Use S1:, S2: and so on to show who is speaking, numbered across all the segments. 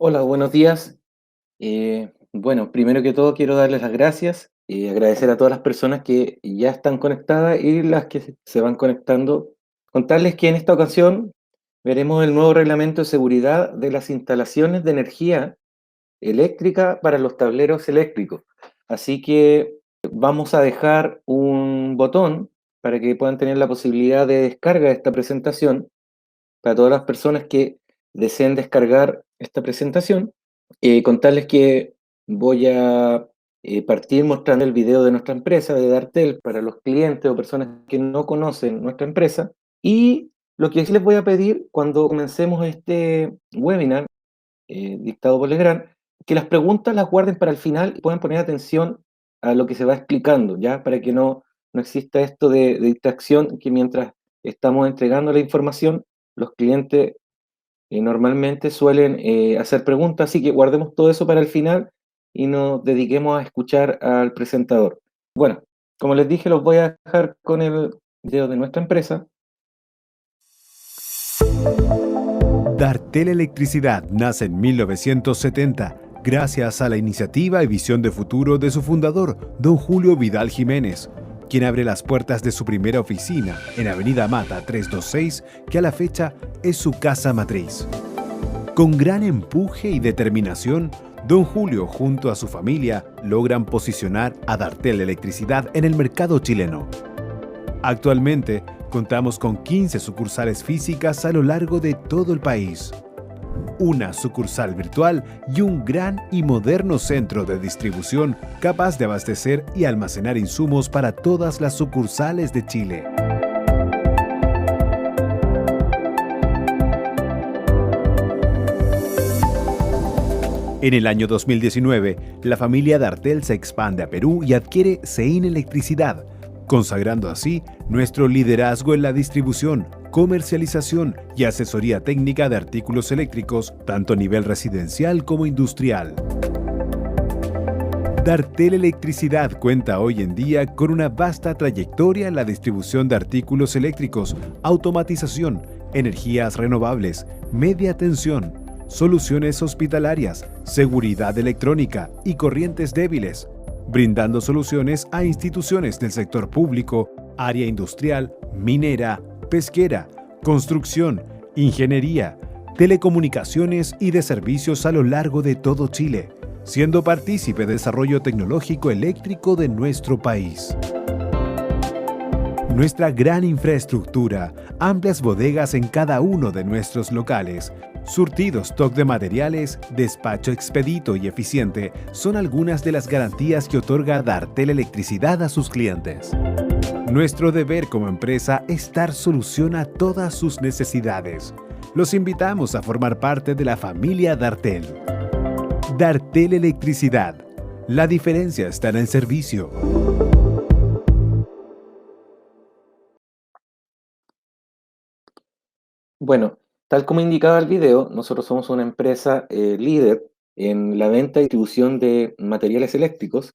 S1: Hola, buenos días. Bueno, primero que todo quiero darles las gracias y agradecer a todas las personas que ya están conectadas y las que se van conectando. Contarles que en esta ocasión veremos el nuevo reglamento de seguridad de las instalaciones de energía eléctrica para los tableros eléctricos. Así que vamos a dejar un botón para que puedan tener la posibilidad de descarga de esta presentación para todas las personas que deseen descargar esta presentación. Contarles que voy a partir mostrando el video de nuestra empresa, de Dartel, para los clientes o personas que no conocen nuestra empresa. Y lo que sí les voy a pedir cuando comencemos este webinar dictado por Legrand, que las preguntas las guarden para el final y puedan poner atención a lo que se va explicando, ¿ya? Para que no exista esto de distracción, que mientras estamos entregando la información, los clientes normalmente suelen hacer preguntas, así que guardemos todo eso para el final y nos dediquemos a escuchar al presentador. Bueno, como les dije, los voy a dejar con el video de nuestra empresa.
S2: Dartel Electricidad nace en 1970 gracias a la iniciativa y visión de futuro de su fundador, don Julio Vidal Jiménez, quien abre las puertas de su primera oficina en Avenida Mata 326, que a la fecha es su casa matriz. Con gran empuje y determinación, don Julio junto a su familia logran posicionar a Dartel Electricidad en el mercado chileno. Actualmente, contamos con 15 sucursales físicas a lo largo de todo el país, una sucursal virtual y un gran y moderno centro de distribución capaz de abastecer y almacenar insumos para todas las sucursales de Chile. En el año 2019, la familia Dartel se expande a Perú y adquiere CEIN Electricidad, consagrando así nuestro liderazgo en la distribución, comercialización y asesoría técnica de artículos eléctricos, tanto a nivel residencial como industrial. Dartel Electricidad cuenta hoy en día con una vasta trayectoria en la distribución de artículos eléctricos, automatización, energías renovables, media tensión, soluciones hospitalarias, seguridad electrónica y corrientes débiles, brindando soluciones a instituciones del sector público, área industrial, minera, pesquera, construcción, ingeniería, telecomunicaciones y de servicios a lo largo de todo Chile, siendo partícipe del desarrollo tecnológico eléctrico de nuestro país. Nuestra gran infraestructura, amplias bodegas en cada uno de nuestros locales, surtido stock de materiales, despacho expedito y eficiente son algunas de las garantías que otorga Dartel Electricidad a sus clientes. Nuestro deber como empresa es dar solución a todas sus necesidades. Los invitamos a formar parte de la familia Dartel. Dartel Electricidad. La diferencia está en el servicio.
S1: Bueno, tal como indicaba el video, nosotros somos una empresa líder en la venta y distribución de materiales eléctricos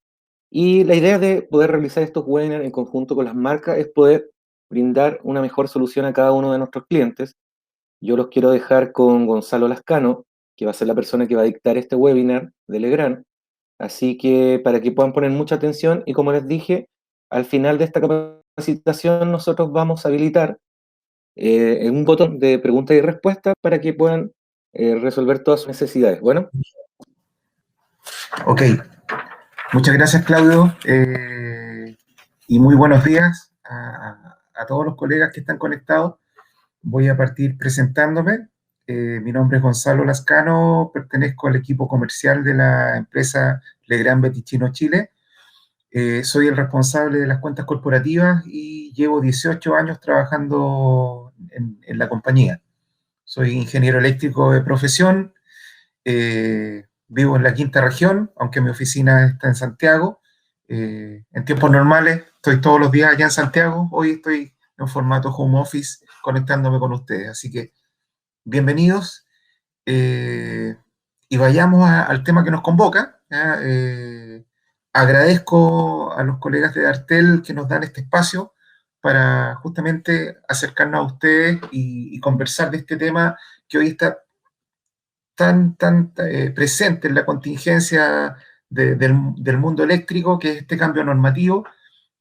S1: y la idea de poder realizar estos webinars en conjunto con las marcas es poder brindar una mejor solución a cada uno de nuestros clientes. Yo los quiero dejar con Gonzalo Lascano, que va a ser la persona que va a dictar este webinar de Legrand, así que para que puedan poner mucha atención y como les dije, al final de esta capacitación nosotros vamos a habilitar en un botón de preguntas y respuestas para que puedan resolver todas sus necesidades. Bueno,
S3: Ok, muchas gracias Claudio y muy buenos días a todos los colegas que están conectados. Voy a partir presentándome. Mi nombre es Gonzalo Lascano, pertenezco al equipo comercial de la empresa Legrand Betichino Chile. Soy el responsable de las cuentas corporativas y llevo 18 años trabajando en la compañía. Soy ingeniero eléctrico de profesión, vivo en la quinta región, aunque mi oficina está en Santiago. En tiempos normales estoy todos los días allá en Santiago. Hoy estoy en formato home office conectándome con ustedes. Así que bienvenidos y vayamos al tema que nos convoca. Agradezco a los colegas de Dartel que nos dan este espacio para justamente acercarnos a ustedes y conversar de este tema que hoy está presente en la contingencia del mundo eléctrico, que es este cambio normativo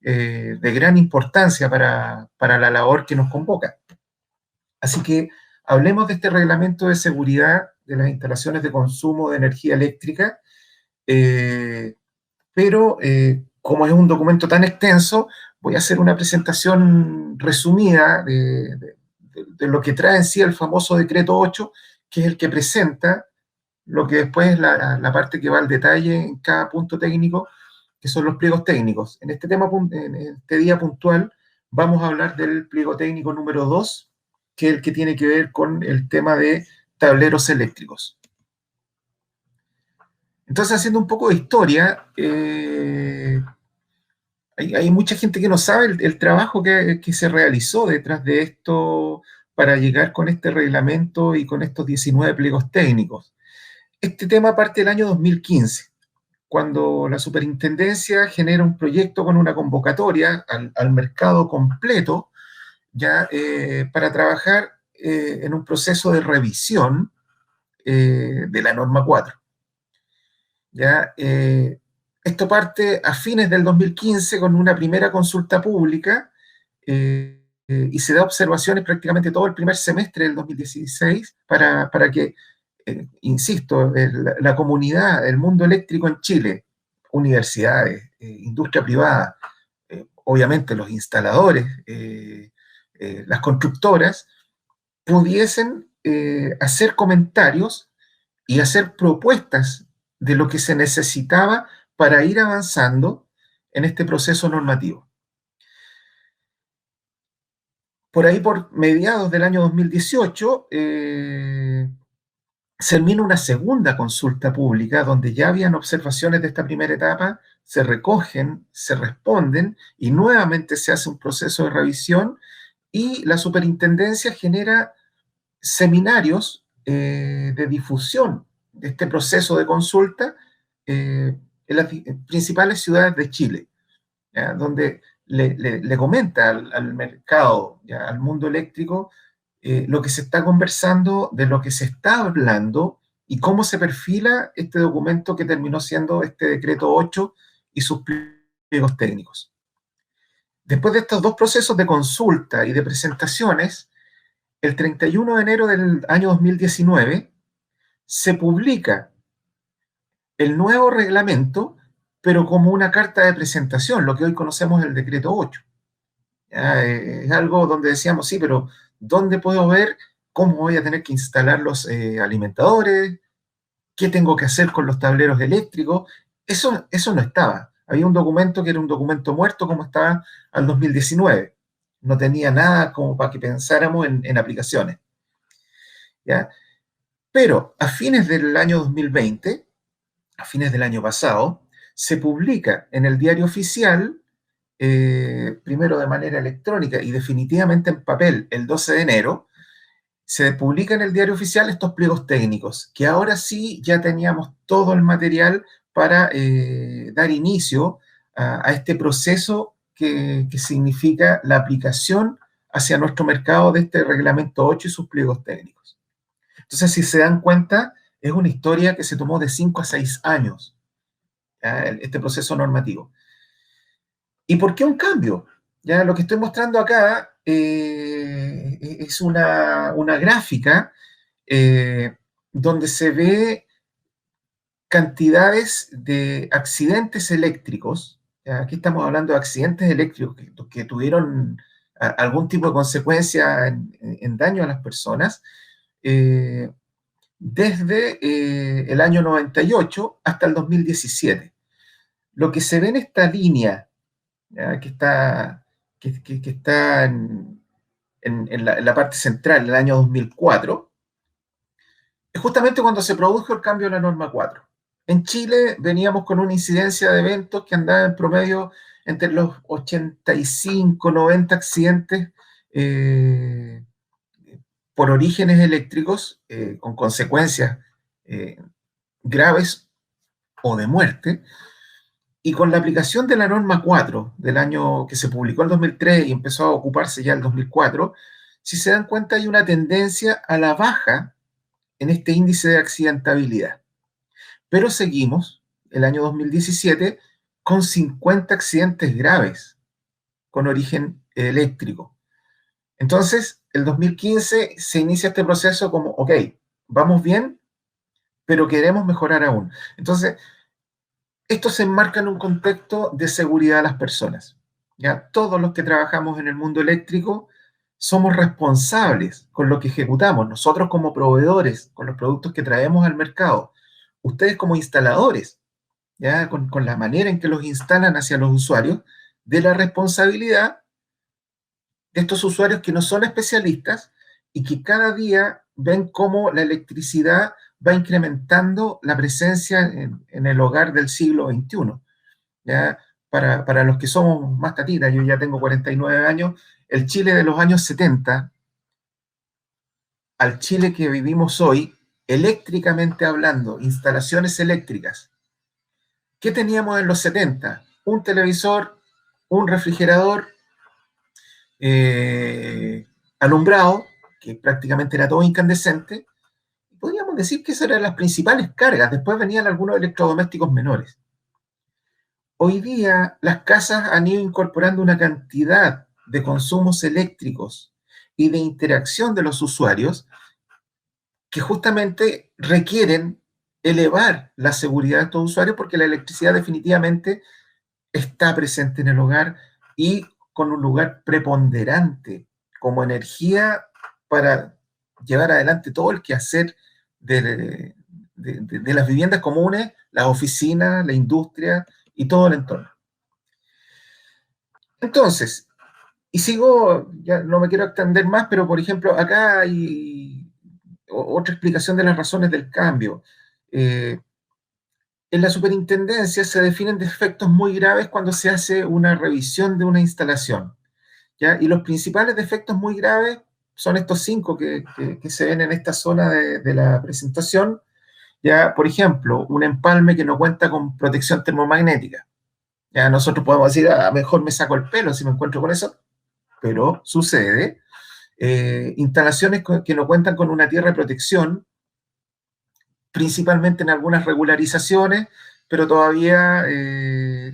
S3: de gran importancia para la labor que nos convoca. Así que hablemos de este reglamento de seguridad de las instalaciones de consumo de energía eléctrica, pero como es un documento tan extenso, voy a hacer una presentación resumida de lo que trae en sí el famoso decreto 8, que es el que presenta lo que después es la parte que va al detalle en cada punto técnico, que son los pliegos técnicos. En este día puntual vamos a hablar del pliego técnico número 2, que es el que tiene que ver con el tema de tableros eléctricos. Entonces, haciendo un poco de historia, hay mucha gente que no sabe el trabajo que se realizó detrás de esto para llegar con este reglamento y con estos 19 pliegos técnicos. Este tema parte del año 2015, cuando la superintendencia genera un proyecto con una convocatoria al mercado completo, ya para trabajar en un proceso de revisión de la norma 4. ¿Ya? Esto parte a fines del 2015 con una primera consulta pública y se da observaciones prácticamente todo el primer semestre del 2016 para que, insisto, la comunidad, el mundo eléctrico en Chile, universidades, industria privada, obviamente los instaladores, las constructoras, pudiesen hacer comentarios y hacer propuestas de lo que se necesitaba para ir avanzando en este proceso normativo. Por ahí, por mediados del año 2018, se termina una segunda consulta pública donde ya habían observaciones de esta primera etapa, se recogen, se responden y nuevamente se hace un proceso de revisión y la superintendencia genera seminarios de difusión de este proceso de consulta en las principales ciudades de Chile, ¿ya? Donde le comenta al mercado, ¿ya? Al mundo eléctrico, lo que se está conversando, de lo que se está hablando y cómo se perfila este documento que terminó siendo este decreto 8 y sus pliegos técnicos. Después de estos dos procesos de consulta y de presentaciones, el 31 de enero del año 2019 se publica el nuevo reglamento, pero como una carta de presentación, lo que hoy conocemos el decreto 8. Es algo donde decíamos, sí, pero ¿dónde puedo ver cómo voy a tener que instalar los alimentadores? ¿Qué tengo que hacer con los tableros eléctricos? Eso no estaba. Había un documento que era un documento muerto como estaba al 2019. No tenía nada como para que pensáramos en aplicaciones. ¿Ya? Pero a fines del año 2020, a fines del año pasado, se publica en el diario oficial, primero de manera electrónica y definitivamente en papel el 12 de enero, se publica en el diario oficial estos pliegos técnicos, que ahora sí ya teníamos todo el material para dar inicio a este proceso que significa la aplicación hacia nuestro mercado de este reglamento 8 y sus pliegos técnicos. Entonces, si se dan cuenta, es una historia que se tomó de 5 a 6 años, este proceso normativo. ¿Y por qué un cambio? Ya lo que estoy mostrando acá es una gráfica donde se ve cantidades de accidentes eléctricos. ¿Ya? Aquí estamos hablando de accidentes eléctricos que tuvieron algún tipo de consecuencia en daño a las personas desde el año 98 hasta el 2017. Lo que se ve en esta línea, ¿ya? que está en la parte central, el año 2004, es justamente cuando se produjo el cambio de la norma 4. En Chile veníamos con una incidencia de eventos que andaba en promedio entre los 85, 90 accidentes por orígenes eléctricos, con consecuencias graves o de muerte. Y con la aplicación de la norma 4 del año que se publicó en 2003 y empezó a ocuparse ya el 2004, si se dan cuenta hay una tendencia a la baja en este índice de accidentabilidad. Pero seguimos, el año 2017, con 50 accidentes graves con origen eléctrico. Entonces, el 2015 se inicia este proceso como, ok, vamos bien, pero queremos mejorar aún. Entonces, esto se enmarca en un contexto de seguridad de las personas. ¿Ya? Todos los que trabajamos en el mundo eléctrico somos responsables con lo que ejecutamos, nosotros como proveedores, con los productos que traemos al mercado, ustedes como instaladores, ¿ya? Con la manera en que los instalan hacia los usuarios, de la responsabilidad de estos usuarios que no son especialistas y que cada día ven cómo la electricidad va incrementando la presencia en el hogar del siglo XXI. ¿Ya? Para los que somos más tatitas, yo ya tengo 49 años, el Chile de los años 70 al Chile que vivimos hoy, eléctricamente hablando, instalaciones eléctricas, ¿qué teníamos en los 70? Un televisor, un refrigerador, alumbrado, que prácticamente era todo incandescente. Podríamos decir que esas eran las principales cargas. Después venían algunos electrodomésticos menores. Hoy día las casas han ido incorporando una cantidad de consumos eléctricos y de interacción de los usuarios que justamente requieren elevar la seguridad de estos usuarios porque la electricidad definitivamente está presente en el hogar y con un lugar preponderante como energía para llevar adelante todo el quehacer de las viviendas comunes, las oficinas, la industria y todo el entorno. Entonces, y sigo, ya no me quiero extender más, pero por ejemplo, acá hay otra explicación de las razones del cambio. En la superintendencia se definen defectos muy graves cuando se hace una revisión de una instalación, ¿ya? Y los principales defectos muy graves son estos 5 que se ven en esta zona de la presentación. ¿Ya? Por ejemplo, un empalme que no cuenta con protección termomagnética. Ya nosotros podemos decir, mejor me saco el pelo si me encuentro con eso, pero sucede. Instalaciones que no cuentan con una tierra de protección, principalmente en algunas regularizaciones, pero todavía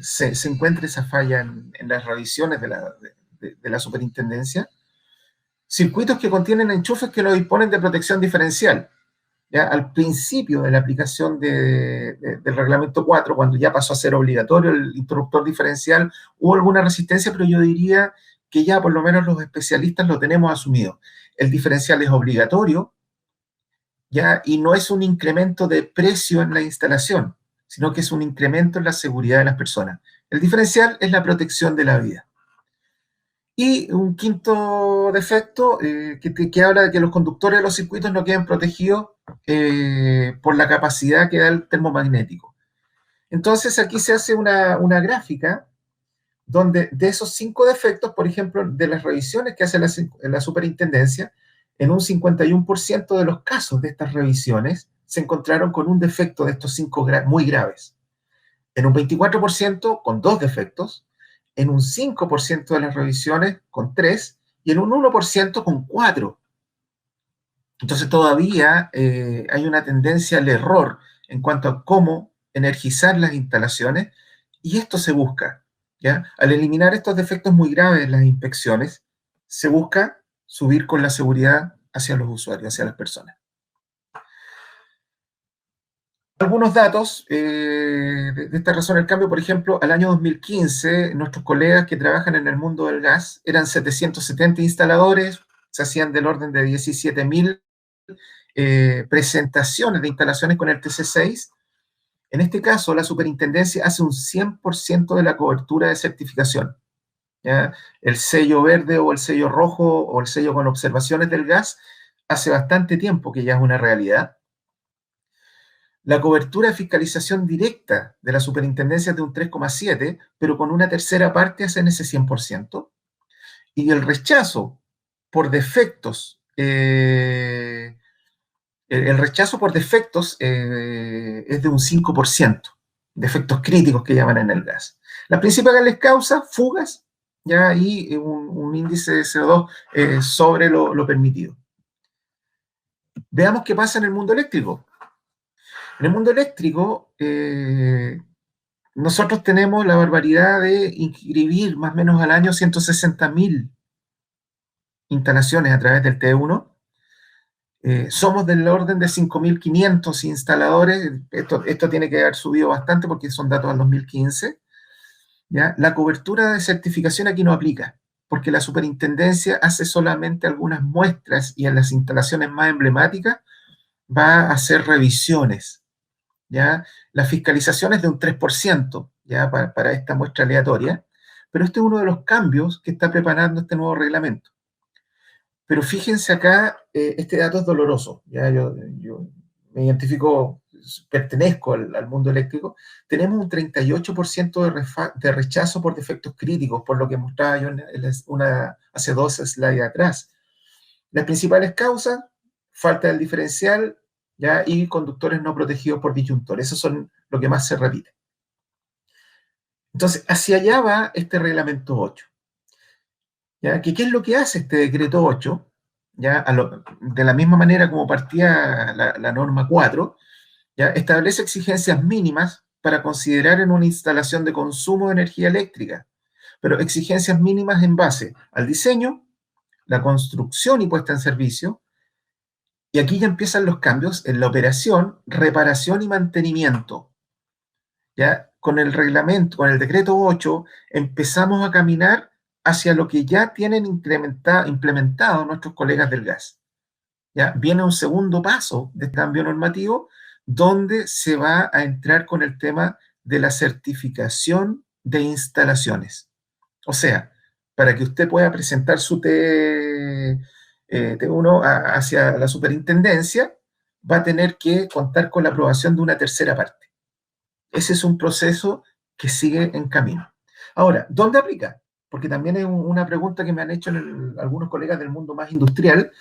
S3: se encuentra esa falla en las revisiones de la superintendencia. Circuitos que contienen enchufes que no disponen de protección diferencial. ¿Ya? Al principio de la aplicación del reglamento 4, cuando ya pasó a ser obligatorio el interruptor diferencial, hubo alguna resistencia, pero yo diría que ya por lo menos los especialistas lo tenemos asumido. El diferencial es obligatorio, ¿ya? Y no es un incremento de precio en la instalación, sino que es un incremento en la seguridad de las personas. El diferencial es la protección de la vida. Y un quinto defecto que habla de que los conductores de los circuitos no queden protegidos por la capacidad que da el termomagnético. Entonces aquí se hace una gráfica donde de esos 5 defectos, por ejemplo, de las revisiones que hace la superintendencia, en un 51% de los casos de estas revisiones se encontraron con un defecto de estos 5 muy graves. En un 24% con 2 defectos, en un 5% de las revisiones con 3 y en un 1% con 4. Entonces todavía hay una tendencia al error en cuanto a cómo energizar las instalaciones y esto se busca, ¿ya? Al eliminar estos defectos muy graves en las inspecciones, se busca subir con la seguridad hacia los usuarios, hacia las personas. Algunos datos de esta razón del cambio, por ejemplo, al año 2015, nuestros colegas que trabajan en el mundo del gas eran 770 instaladores, se hacían del orden de 17.000 presentaciones de instalaciones con el TC6. En este caso, la superintendencia hace un 100% de la cobertura de certificación. ¿Ya? El sello verde o el sello rojo o el sello con observaciones del gas hace bastante tiempo que ya es una realidad. La cobertura de fiscalización directa de la superintendencia es de un 3,7, pero con una tercera parte hacen ese 100%. Y el rechazo por defectos, el rechazo por defectos es de un 5%, defectos críticos que llaman en el gas. Las principales causas, fugas, ya un índice de CO2 sobre lo permitido. Veamos qué pasa en el mundo eléctrico. En el mundo eléctrico, nosotros tenemos la barbaridad de inscribir más o menos al año 160.000 instalaciones a través del T1. Somos del orden de 5.500 instaladores. Esto tiene que haber subido bastante porque son datos del 2015. ¿Ya? La cobertura de certificación aquí no aplica, porque la superintendencia hace solamente algunas muestras y en las instalaciones más emblemáticas va a hacer revisiones. ¿Ya? La fiscalización es de un 3%, ¿ya? Para esta muestra aleatoria, pero este es uno de los cambios que está preparando este nuevo reglamento. Pero fíjense acá, este dato es doloroso, ¿ya? Yo me identifico, pertenezco al mundo eléctrico. Tenemos un 38% de rechazo por defectos críticos, por lo que mostraba yo hace 2 slides atrás. Las principales causas: falta del diferencial, ¿ya? Y conductores no protegidos por disyuntores. Esos son lo que más se repite. Entonces, hacia allá va este reglamento 8. ¿Ya? ¿Qué es lo que hace este decreto 8? ¿Ya? De la misma manera como partía la norma 4, ¿ya? Establece exigencias mínimas para considerar en una instalación de consumo de energía eléctrica, pero exigencias mínimas en base al diseño, la construcción y puesta en servicio, y aquí ya empiezan los cambios en la operación, reparación y mantenimiento. ¿Ya? Con el reglamento, con el decreto 8, empezamos a caminar hacia lo que ya tienen implementado nuestros colegas del gas. ¿Ya? Viene un segundo paso de cambio normativo donde se va a entrar con el tema de la certificación de instalaciones. O sea, para que usted pueda presentar su T1 hacia la superintendencia, va a tener que contar con la aprobación de una tercera parte. Ese es un proceso que sigue en camino. Ahora, ¿dónde aplica? Porque también es una pregunta que me han hecho algunos colegas del mundo más industrial,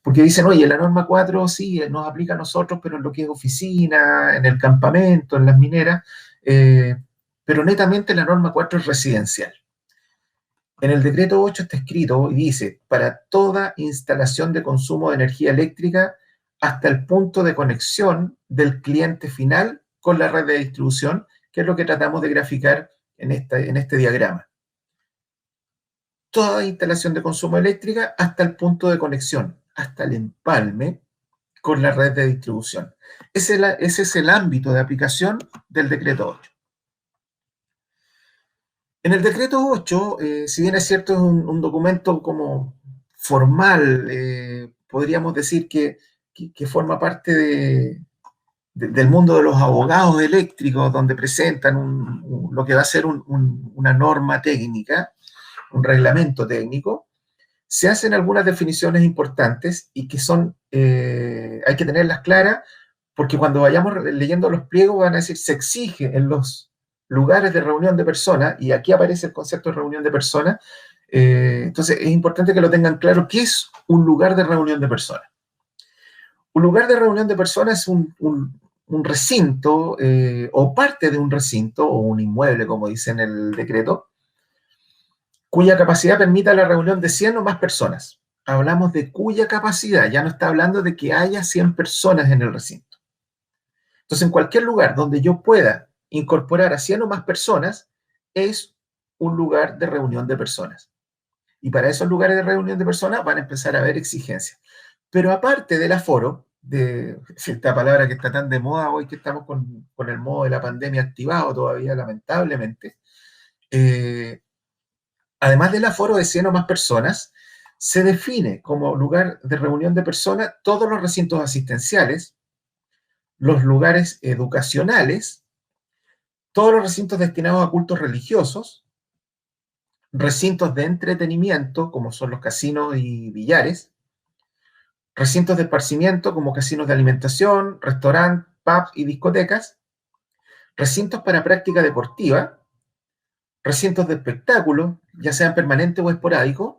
S3: porque dicen, oye, la norma 4 sí nos aplica a nosotros, pero en lo que es oficina, en el campamento, en las mineras, pero netamente la norma 4 es residencial. En el decreto 8 está escrito y dice, para toda instalación de consumo de energía eléctrica hasta el punto de conexión del cliente final con la red de distribución, que es lo que tratamos de graficar en este diagrama. Toda instalación de consumo eléctrica hasta el punto de conexión, hasta el empalme con la red de distribución. Ese es el ámbito de aplicación del decreto 8. En el decreto 8, si bien es cierto, es un documento como formal, podríamos decir que forma parte del mundo de los abogados eléctricos, donde presentan lo que va a ser una norma técnica, un reglamento técnico. Se hacen algunas definiciones importantes y que hay que tenerlas claras, porque cuando vayamos leyendo los pliegos van a decir, se exige en los lugares de reunión de personas, y aquí aparece el concepto de reunión de personas. Entonces es importante que lo tengan claro. ¿Qué es un lugar de reunión de personas? Un lugar de reunión de personas es un recinto o parte de un recinto o un inmueble, como dice en el decreto, cuya capacidad permita la reunión de 100 o más personas. Hablamos de cuya capacidad, ya no está hablando de que haya 100 personas en el recinto. Entonces, en cualquier lugar donde yo pueda incorporar a 100 o más personas, es un lugar de reunión de personas. Y para esos lugares de reunión de personas van a empezar a haber exigencias. Pero aparte del aforo, de esta palabra que está tan de moda hoy, que estamos con el modo de la pandemia activado todavía, lamentablemente, además del aforo de 100 o más personas, se define como lugar de reunión de personas todos los recintos asistenciales, los lugares educacionales, todos los recintos destinados a cultos religiosos, recintos de entretenimiento, como son los casinos y billares, recintos de esparcimiento, como casinos de alimentación, restaurantes, pubs y discotecas, recintos para práctica deportiva, recintos de espectáculo, ya sean permanentes o esporádicos,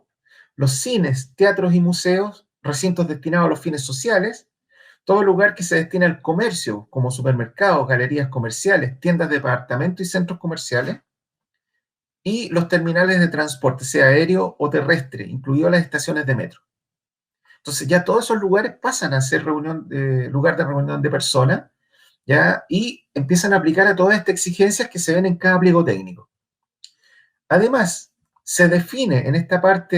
S3: los cines, teatros y museos, recintos destinados a los fines sociales, todo lugar que se destina al comercio, como supermercados, galerías comerciales, tiendas de departamento y centros comerciales, y los terminales de transporte, sea aéreo o terrestre, incluidas las estaciones de metro. Entonces ya todos esos lugares pasan a ser lugar de reunión de personas, ¿ya? Y empiezan a aplicar a todas estas exigencias que se ven en cada pliego técnico. Además, se define en esta parte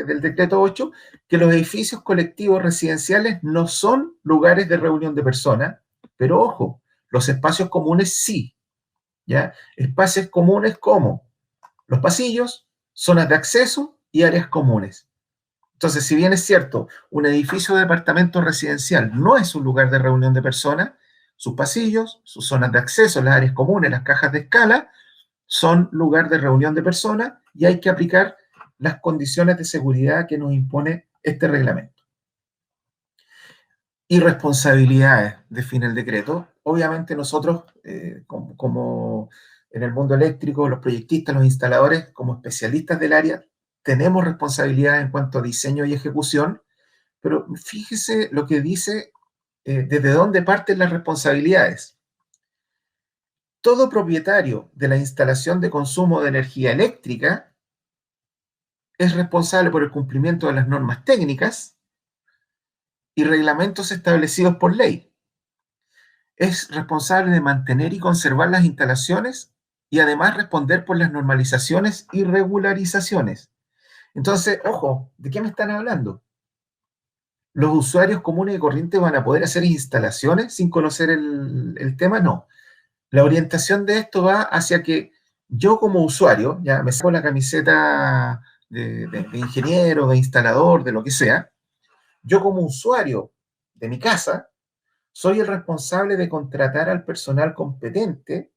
S3: del decreto 8 que los edificios colectivos residenciales no son lugares de reunión de personas, pero ojo, los espacios comunes sí, ¿ya? Espacios comunes como los pasillos, zonas de acceso y áreas comunes. Entonces, si bien es cierto, un edificio de departamento residencial no es un lugar de reunión de personas, sus pasillos, sus zonas de acceso, las áreas comunes, las cajas de escala, son lugar de reunión de personas y hay que aplicar las condiciones de seguridad que nos impone este reglamento. Y responsabilidades define el decreto. Obviamente nosotros, como en el mundo eléctrico, los proyectistas, los instaladores, como especialistas del área, tenemos responsabilidad en cuanto a diseño y ejecución, pero fíjese lo que dice, desde dónde parten las responsabilidades. Todo propietario de la instalación de consumo de energía eléctrica es responsable por el cumplimiento de las normas técnicas y reglamentos establecidos por ley. Es responsable de mantener y conservar las instalaciones y además responder por las normalizaciones y regularizaciones. Entonces, ojo, ¿de qué me están hablando? ¿Los usuarios comunes y corrientes van a poder hacer instalaciones sin conocer el tema? No. La orientación de esto va hacia que yo como usuario, ya me saco la camiseta de ingeniero, de instalador, de lo que sea, yo como usuario de mi casa, soy el responsable de contratar al personal competente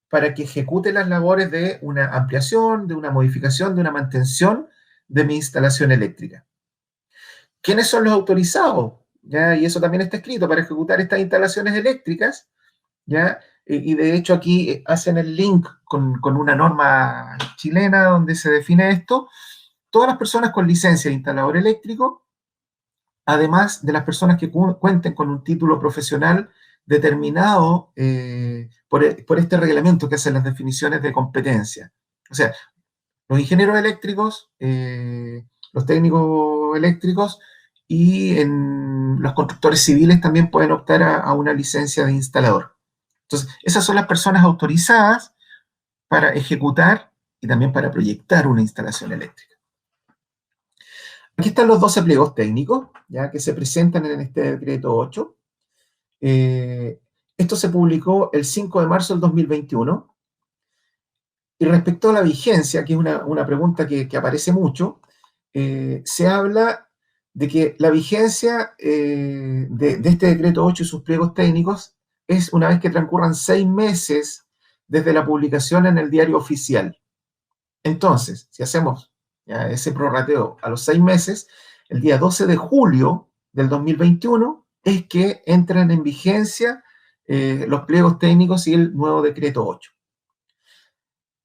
S3: para que ejecute las labores de una ampliación, de una modificación, de una mantención de mi instalación eléctrica. ¿Quiénes son los autorizados? ¿Ya? Y eso también está escrito para ejecutar estas instalaciones eléctricas, ¿ya? Y de hecho aquí hacen el link con una norma chilena donde se define esto. Todas las personas con licencia de instalador eléctrico, además de las personas que cuenten con un título profesional determinado por este reglamento que hace las definiciones de competencia. O sea, los ingenieros eléctricos, los técnicos eléctricos y los constructores civiles también pueden optar a una licencia de instalador. Entonces, esas son las personas autorizadas para ejecutar y también para proyectar una instalación eléctrica. Aquí están los 12 pliegos técnicos, ya que se presentan en este decreto 8. Esto se publicó el 5 de marzo del 2021. Y respecto a la vigencia, que es una pregunta que aparece mucho, se habla de que la vigencia de este decreto 8 y sus pliegos técnicos es una vez que transcurran 6 meses desde la publicación en el diario oficial. Entonces, si hacemos ya ese prorrateo a los 6 meses, el día 12 de julio del 2021 es que entran en vigencia los pliegos técnicos y el nuevo decreto 8.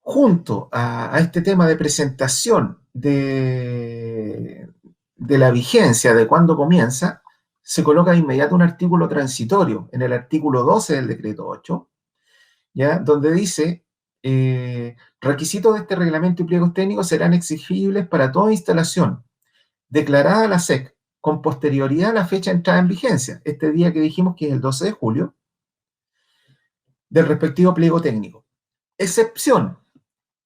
S3: Junto a este tema de presentación de la vigencia, de cuándo comienza, se coloca de inmediato un artículo transitorio en el artículo 12 del decreto 8, ¿ya? Donde dice, requisitos de este reglamento y pliegos técnicos serán exigibles para toda instalación declarada a la SEC con posterioridad a la fecha de entrada en vigencia, este día que dijimos que es el 12 de julio, del respectivo pliego técnico. Excepción,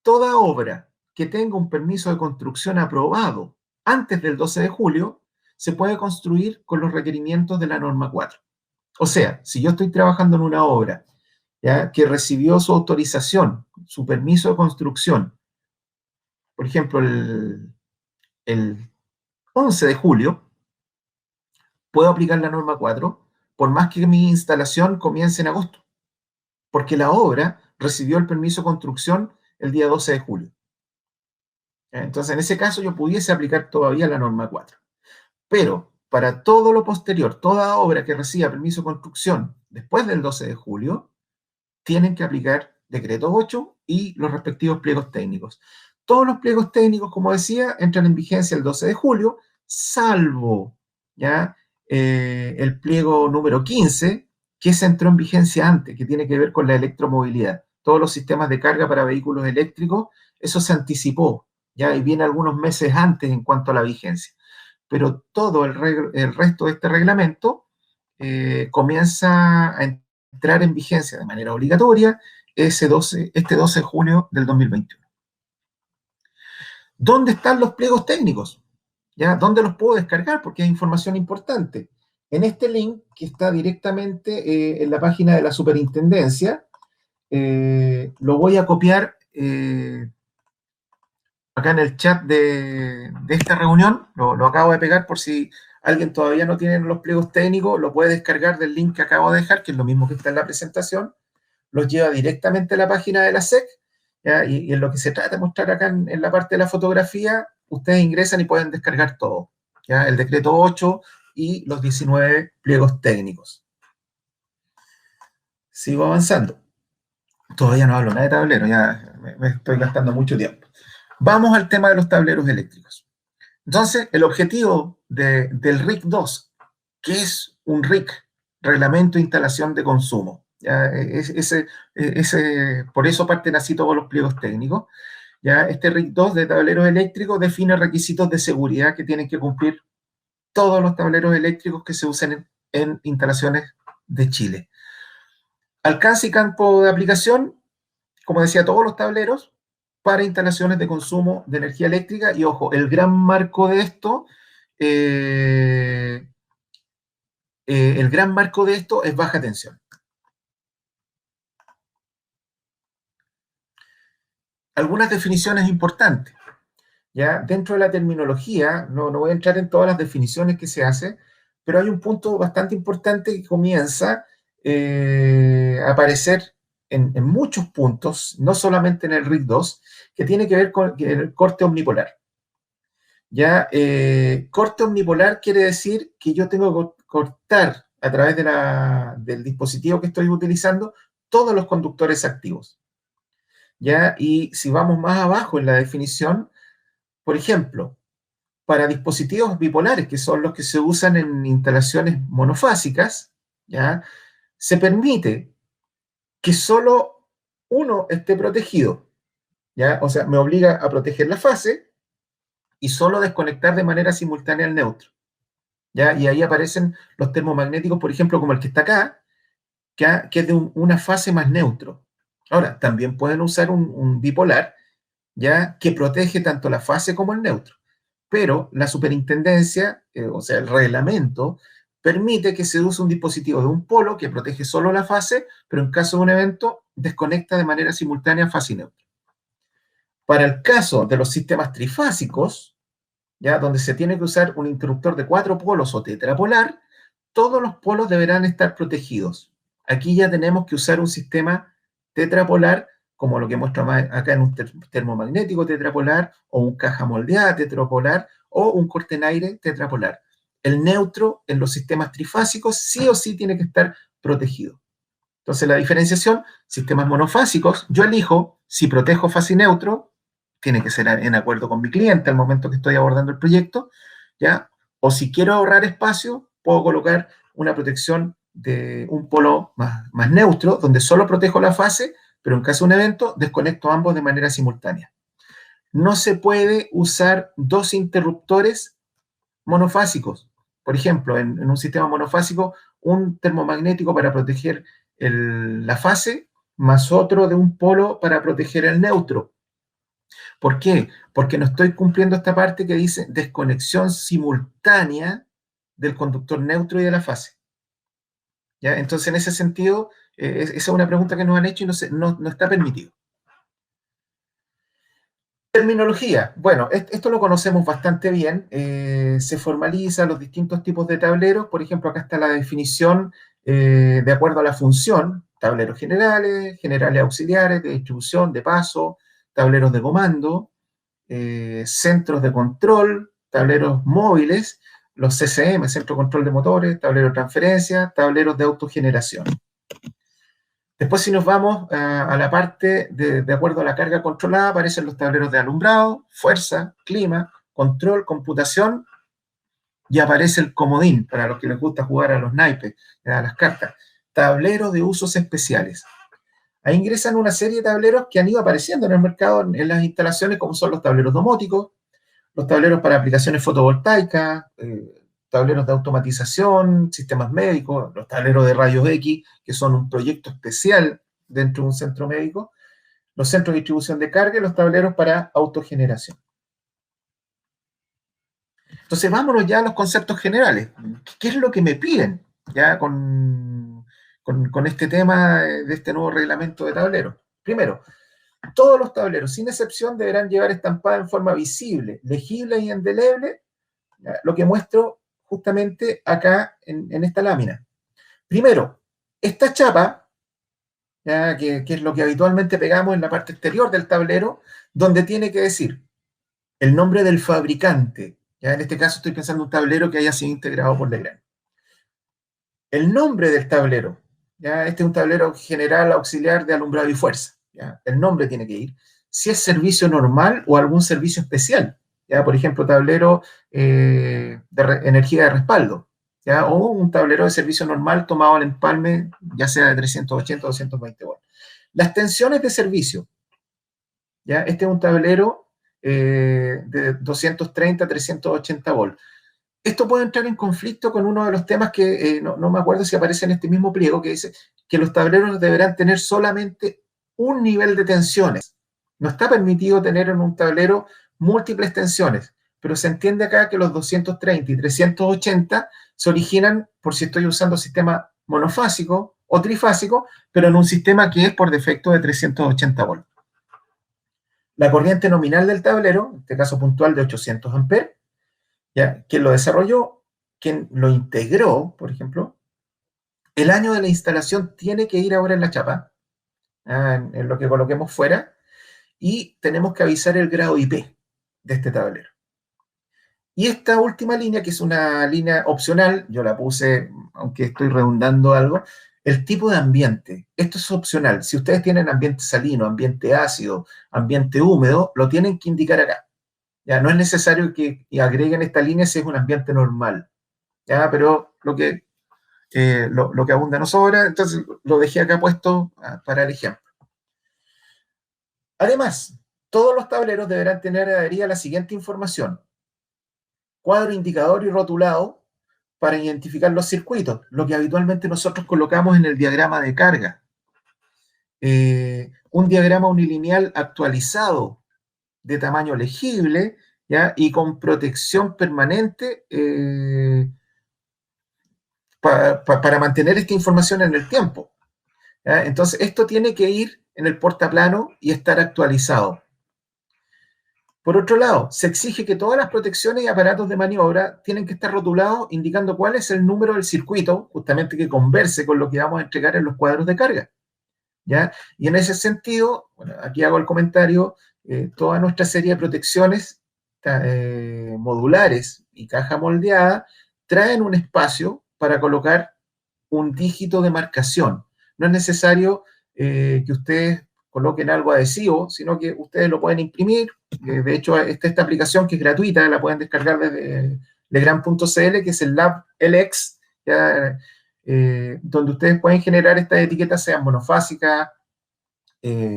S3: toda obra que tenga un permiso de construcción aprobado antes del 12 de julio se puede construir con los requerimientos de la norma 4. O sea, si yo estoy trabajando en una obra, ¿ya?, que recibió su autorización, su permiso de construcción, por ejemplo, el 11 de julio, puedo aplicar la norma 4, por más que mi instalación comience en agosto, porque la obra recibió el permiso de construcción el día 12 de julio. Entonces, en ese caso, yo pudiese aplicar todavía la norma 4. Pero para todo lo posterior, toda obra que reciba permiso de construcción después del 12 de julio, tienen que aplicar decreto 8 y los respectivos pliegos técnicos. Todos los pliegos técnicos, como decía, entran en vigencia el 12 de julio, salvo ¿ya? El pliego número 15, que se entró en vigencia antes, que tiene que ver con la electromovilidad. Todos los sistemas de carga para vehículos eléctricos, eso se anticipó, ¿ya? Y viene algunos meses antes en cuanto a la vigencia. pero todo el resto de este reglamento comienza a entrar en vigencia de manera obligatoria este 12 de junio del 2021. ¿Dónde están los pliegos técnicos? ¿Ya? ¿Dónde los puedo descargar? Porque es información importante. En este link que está directamente en la página de la superintendencia, lo voy a copiar acá en el chat de esta reunión, lo acabo de pegar por si alguien todavía no tiene los pliegos técnicos, lo puede descargar del link que acabo de dejar, que es lo mismo que está en la presentación, los lleva directamente a la página de la SEC, ¿ya? Y en lo que se trata de mostrar acá en la parte de la fotografía, ustedes ingresan y pueden descargar todo, ¿ya? El decreto 8 y los 19 pliegos técnicos. Sigo avanzando. Todavía no hablo nada de tablero, ya me estoy gastando mucho tiempo. Vamos al tema de los tableros eléctricos. Entonces, el objetivo del RIC 2, que es un RIC, Reglamento de Instalación de Consumo, ¿ya? Por eso parten así todos los pliegos técnicos. ¿Ya? Este RIC 2 de tableros eléctricos define requisitos de seguridad que tienen que cumplir todos los tableros eléctricos que se usan en instalaciones de Chile. Alcance y campo de aplicación, como decía, todos los tableros para instalaciones de consumo de energía eléctrica. Y ojo, el gran marco de esto, es baja tensión. Algunas definiciones importantes. ¿Ya? Dentro de la terminología, no voy a entrar en todas las definiciones que se hace, pero hay un punto bastante importante que comienza a aparecer en muchos puntos, no solamente en el RIC 2, que tiene que ver con el corte omnipolar. ¿Ya? Corte omnipolar quiere decir que yo tengo que cortar a través del dispositivo que estoy utilizando todos los conductores activos. ¿Ya? Y si vamos más abajo en la definición, por ejemplo, para dispositivos bipolares, que son los que se usan en instalaciones monofásicas, ¿ya? Se permite que solo uno esté protegido, ¿ya? O sea, me obliga a proteger la fase y solo desconectar de manera simultánea el neutro, ¿ya? Y ahí aparecen los termomagnéticos, por ejemplo, como el que está acá, que es de una fase más neutro. Ahora, también pueden usar un bipolar, ¿ya? Que protege tanto la fase como el neutro. Pero la superintendencia, o sea, el reglamento, permite que se use un dispositivo de un polo que protege solo la fase, pero en caso de un evento, desconecta de manera simultánea fase y neutro. Para el caso de los sistemas trifásicos, ¿ya? Donde se tiene que usar un interruptor de 4 polos o tetrapolar, todos los polos deberán estar protegidos. Aquí ya tenemos que usar un sistema tetrapolar, como lo que muestra acá en un termomagnético tetrapolar, o un caja moldeada tetrapolar, o un corte en aire tetrapolar. El neutro en los sistemas trifásicos sí o sí tiene que estar protegido. Entonces la diferenciación, sistemas monofásicos, yo elijo si protejo fase y neutro, tiene que ser en acuerdo con mi cliente al momento que estoy abordando el proyecto, ¿ya? O si quiero ahorrar espacio, puedo colocar una protección de un polo más neutro, donde solo protejo la fase, pero en caso de un evento, desconecto ambos de manera simultánea. No se puede usar dos interruptores monofásicos. Por ejemplo, en un sistema monofásico, un termomagnético para proteger la fase, más otro de un polo para proteger el neutro. ¿Por qué? Porque no estoy cumpliendo esta parte que dice desconexión simultánea del conductor neutro y de la fase. ¿Ya? Entonces, en ese sentido, esa es una pregunta que nos han hecho y no está permitido. Terminología. Bueno, esto lo conocemos bastante bien. Se formaliza los distintos tipos de tableros. Por ejemplo, acá está la definición de acuerdo a la función. Tableros generales, generales auxiliares, de distribución, de paso, tableros de comando, centros de control, tableros móviles, los CCM, centro de control de motores, tablero de transferencia, tableros de autogeneración. Después, si nos vamos a la parte de acuerdo a la carga controlada, aparecen los tableros de alumbrado, fuerza, clima, control, computación, y aparece el comodín, para los que les gusta jugar a los naipes, a las cartas. Tableros de usos especiales. Ahí ingresan una serie de tableros que han ido apareciendo en el mercado, en las instalaciones, como son los tableros domóticos, los tableros para aplicaciones fotovoltaicas, tableros de automatización, sistemas médicos, los tableros de rayos X, que son un proyecto especial dentro de un centro médico, los centros de distribución de carga y los tableros para autogeneración. Entonces, vámonos ya a los conceptos generales. ¿Qué es lo que me piden ya con este tema de este nuevo reglamento de tableros? Primero, todos los tableros, sin excepción, deberán llevar estampada en forma visible, legible y indeleble, lo que muestro justamente acá en esta lámina. Primero, esta chapa, ¿ya? Que es lo que habitualmente pegamos en la parte exterior del tablero, donde tiene que decir el nombre del fabricante. ¿Ya? En este caso estoy pensando en un tablero que haya sido integrado por Legrand. El nombre del tablero. ¿Ya? Este es un tablero general auxiliar de alumbrado y fuerza. ¿Ya? El nombre tiene que ir. Si es servicio normal o algún servicio especial. ¿Ya? Por ejemplo, tablero de energía de respaldo. ¿Ya? O un tablero de servicio normal tomado en empalme, ya sea de 380 o 220 volts. Las tensiones de servicio. ¿Ya? Este es un tablero de 230 a 380 volts. Esto puede entrar en conflicto con uno de los temas que no me acuerdo si aparece en este mismo pliego, que dice que los tableros deberán tener solamente un nivel de tensiones. No está permitido tener en un tablero múltiples tensiones, pero se entiende acá que los 230 y 380 se originan por si estoy usando sistema monofásico o trifásico, pero en un sistema que es por defecto de 380 volts. La corriente nominal del tablero, en este caso puntual de 800 amperes, ¿ya? Quien lo desarrolló, quien lo integró, por ejemplo, el año de la instalación tiene que ir ahora en la chapa, en lo que coloquemos fuera, y tenemos que avisar el grado IP de este tablero. Y esta última línea, que es una línea opcional, yo la puse, aunque estoy redundando algo, el tipo de ambiente. Esto es opcional. Si ustedes tienen ambiente salino, ambiente ácido, ambiente húmedo, lo tienen que indicar acá. Ya no es necesario que agreguen esta línea si es un ambiente normal. ¿Ya? Pero lo que abunda no sobra, entonces lo dejé acá puesto para el ejemplo. Además, todos los tableros deberán tener adherida la siguiente información: cuadro indicador y rotulado para identificar los circuitos, lo que habitualmente nosotros colocamos en el diagrama de carga. Un diagrama unilineal actualizado de tamaño legible, ¿ya? Y con protección permanente para mantener esta información en el tiempo. ¿Ya? Entonces, esto tiene que ir en el portaplano y estar actualizado. Por otro lado, se exige que todas las protecciones y aparatos de maniobra tienen que estar rotulados indicando cuál es el número del circuito, justamente que converse con lo que vamos a entregar en los cuadros de carga. ¿Ya? Y en ese sentido, bueno, aquí hago el comentario, toda nuestra serie de protecciones modulares y caja moldeada traen un espacio para colocar un dígito de marcación. No es necesario que ustedes coloquen algo adhesivo, sino que ustedes lo pueden imprimir. De hecho, esta aplicación que es gratuita, la pueden descargar desde legrand.cl, que es el Lab LX, ¿ya? Donde ustedes pueden generar estas etiquetas, sean monofásicas,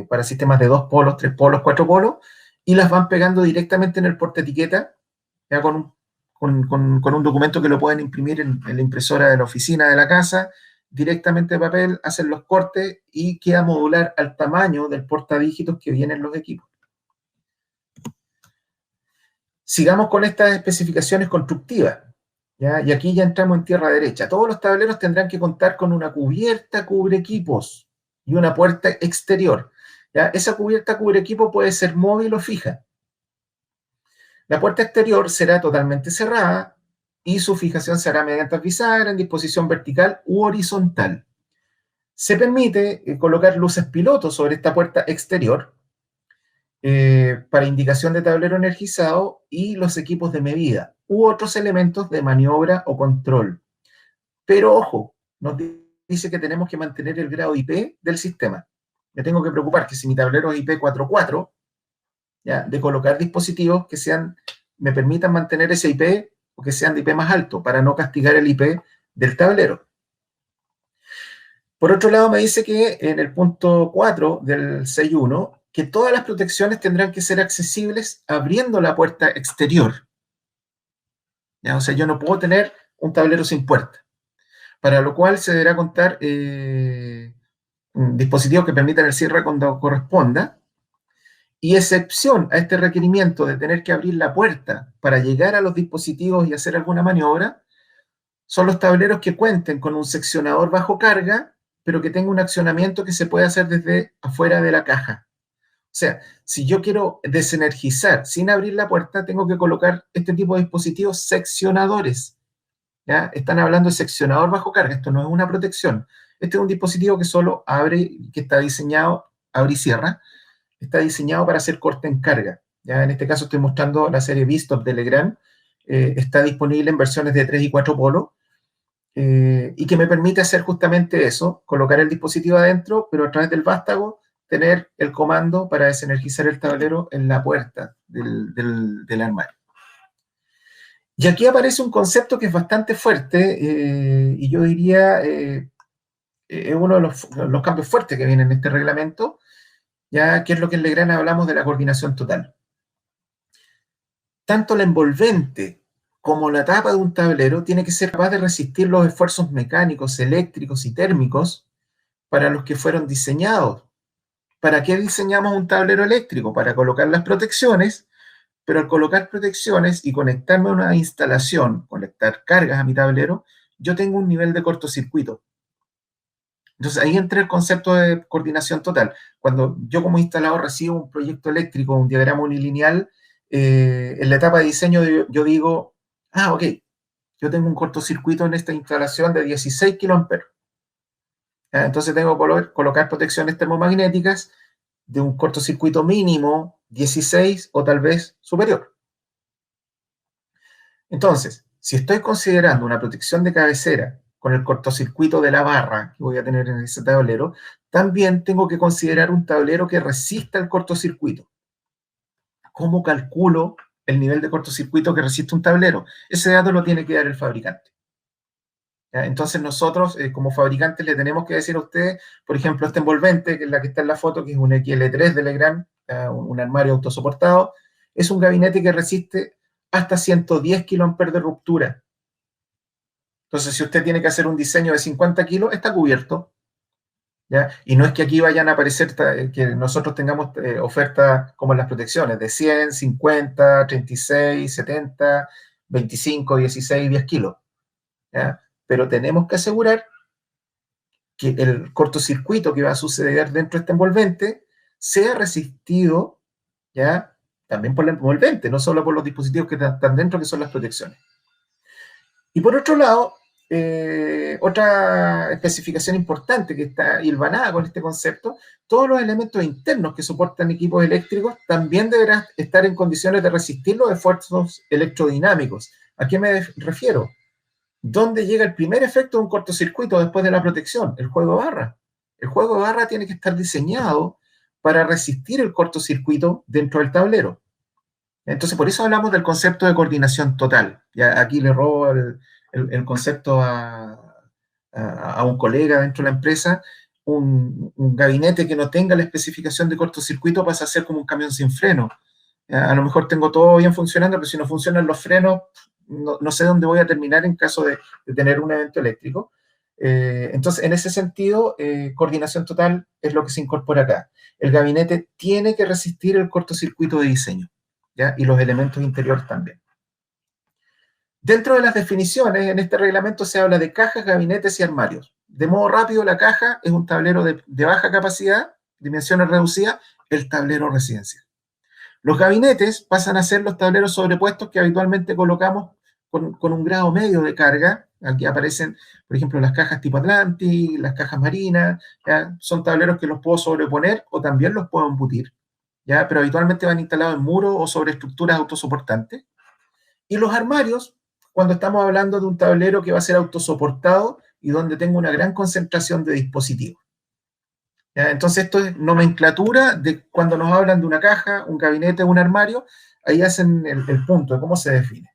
S3: para sistemas de 2 polos, 3 polos, 4 polos, y las van pegando directamente en el portaetiqueta, ya con un documento que lo pueden imprimir en la impresora de la oficina de la casa, directamente de papel, hacen los cortes y queda modular al tamaño del portadígitos que vienen los equipos. Sigamos con estas especificaciones constructivas, ¿ya? Y aquí ya entramos en tierra derecha. Todos los tableros tendrán que contar con una cubierta cubre equipos y una puerta exterior. ¿Ya? Esa cubierta cubre equipo puede ser móvil o fija. La puerta exterior será totalmente cerrada y su fijación se hará mediante bisagra en disposición vertical u horizontal. Se permite colocar luces piloto sobre esta puerta exterior para indicación de tablero energizado y los equipos de medida u otros elementos de maniobra o control. Pero ojo, nos dice que tenemos que mantener el grado IP del sistema. Me tengo que preocupar que si mi tablero es IP44, ¿ya? De colocar dispositivos que me permitan mantener ese IP o que sean de IP más alto para no castigar el IP del tablero. Por otro lado, me dice que en el punto 4 del 6.1 que todas las protecciones tendrán que ser accesibles abriendo la puerta exterior. ¿Ya? O sea, yo no puedo tener un tablero sin puerta, para lo cual se deberá contar dispositivos que permitan el cierre cuando corresponda, y excepción a este requerimiento de tener que abrir la puerta para llegar a los dispositivos y hacer alguna maniobra, son los tableros que cuenten con un seccionador bajo carga, pero que tenga un accionamiento que se puede hacer desde afuera de la caja. O sea, si yo quiero desenergizar sin abrir la puerta, tengo que colocar este tipo de dispositivos seccionadores. ¿Ya? Están hablando de seccionador bajo carga, esto no es una protección. Este es un dispositivo que solo abre, que está diseñado, abre y cierra, está diseñado para hacer corte en carga. ¿Ya? En este caso estoy mostrando la serie V-Stop de Legrand, está disponible en versiones de 3 y 4 polos, y que me permite hacer justamente eso, colocar el dispositivo adentro, pero a través del vástago tener el comando para desenergizar el tablero en la puerta del armario. Y aquí aparece un concepto que es bastante fuerte, y yo diría es uno de los cambios fuertes que vienen en este reglamento, ya que es lo que en Legrand hablamos de la coordinación total. Tanto la envolvente como la tapa de un tablero tiene que ser capaz de resistir los esfuerzos mecánicos, eléctricos y térmicos para los que fueron diseñados. ¿Para qué diseñamos un tablero eléctrico? Para colocar las protecciones, pero al colocar protecciones y conectarme a una instalación, conectar cargas a mi tablero, yo tengo un nivel de cortocircuito. Entonces ahí entra el concepto de coordinación total. Cuando yo como instalador recibo un proyecto eléctrico, un diagrama unilineal, en la etapa de diseño yo digo, ok, yo tengo un cortocircuito en esta instalación de 16 kiloamperes. Entonces tengo que colocar protecciones termomagnéticas de un cortocircuito mínimo 16 o tal vez superior. Entonces, si estoy considerando una protección de cabecera con el cortocircuito de la barra que voy a tener en ese tablero, también tengo que considerar un tablero que resista el cortocircuito. ¿Cómo calculo el nivel de cortocircuito que resiste un tablero? Ese dato lo tiene que dar el fabricante. ¿Ya? Entonces nosotros, como fabricantes, le tenemos que decir a ustedes, por ejemplo, este envolvente, que es la que está en la foto, que es un XL3 de Legrand, un armario autosoportado, es un gabinete que resiste hasta 110 kiloamperes de ruptura. Entonces, si usted tiene que hacer un diseño de 50 kilos, está cubierto. ¿Ya? Y no es que aquí vayan a aparecer, que nosotros tengamos ofertas como en las protecciones, de 100, 50, 36, 70, 25, 16, 10 kilos. ¿Ya? Pero tenemos que asegurar que el cortocircuito que va a suceder dentro de este envolvente sea resistido, ¿ya? También por el envolvente, no solo por los dispositivos que están dentro, que son las protecciones. Y por otro lado, otra especificación importante que está hilvanada con este concepto, todos los elementos internos que soportan equipos eléctricos también deberán estar en condiciones de resistir los esfuerzos electrodinámicos. ¿A qué me refiero? ¿Dónde llega el primer efecto de un cortocircuito después de la protección? El juego de barra. El juego de barra tiene que estar diseñado para resistir el cortocircuito dentro del tablero. Entonces, por eso hablamos del concepto de coordinación total. Ya aquí le robo el concepto a un colega dentro de la empresa. Un gabinete que no tenga la especificación de cortocircuito pasa a ser como un camión sin freno. A lo mejor tengo todo bien funcionando, pero si no funcionan los frenos, no sé dónde voy a terminar en caso de tener un evento eléctrico. Entonces, en ese sentido, coordinación total es lo que se incorpora acá. El gabinete tiene que resistir el cortocircuito de diseño, ¿ya? Y los elementos interiores también. Dentro de las definiciones, en este reglamento se habla de cajas, gabinetes y armarios. De modo rápido, la caja es un tablero de baja capacidad, dimensiones reducidas, el tablero residencial. Los gabinetes pasan a ser los tableros sobrepuestos que habitualmente colocamos con un grado medio de carga. Aquí aparecen, por ejemplo, las cajas tipo Atlantic, las cajas marinas, ¿ya? Son tableros que los puedo sobreponer o también los puedo embutir, ¿ya? Pero habitualmente van instalados en muros o sobre estructuras autosoportantes. Y los armarios, cuando estamos hablando de un tablero que va a ser autosoportado y donde tengo una gran concentración de dispositivos. ¿Ya? Entonces esto es nomenclatura de cuando nos hablan de una caja, un gabinete, un armario, ahí hacen el punto de cómo se define.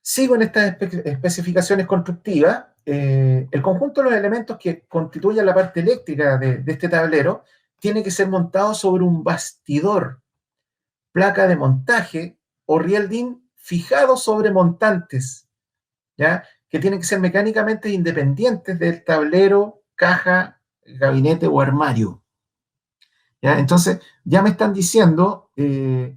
S3: Sigo en estas especificaciones constructivas. El conjunto de los elementos que constituyen la parte eléctrica de este tablero tiene que ser montado sobre un bastidor, placa de montaje o riel DIN fijado sobre montantes, ¿ya? Que tienen que ser mecánicamente independientes del tablero, caja, gabinete o armario. ¿Ya? Entonces, ya me están diciendo que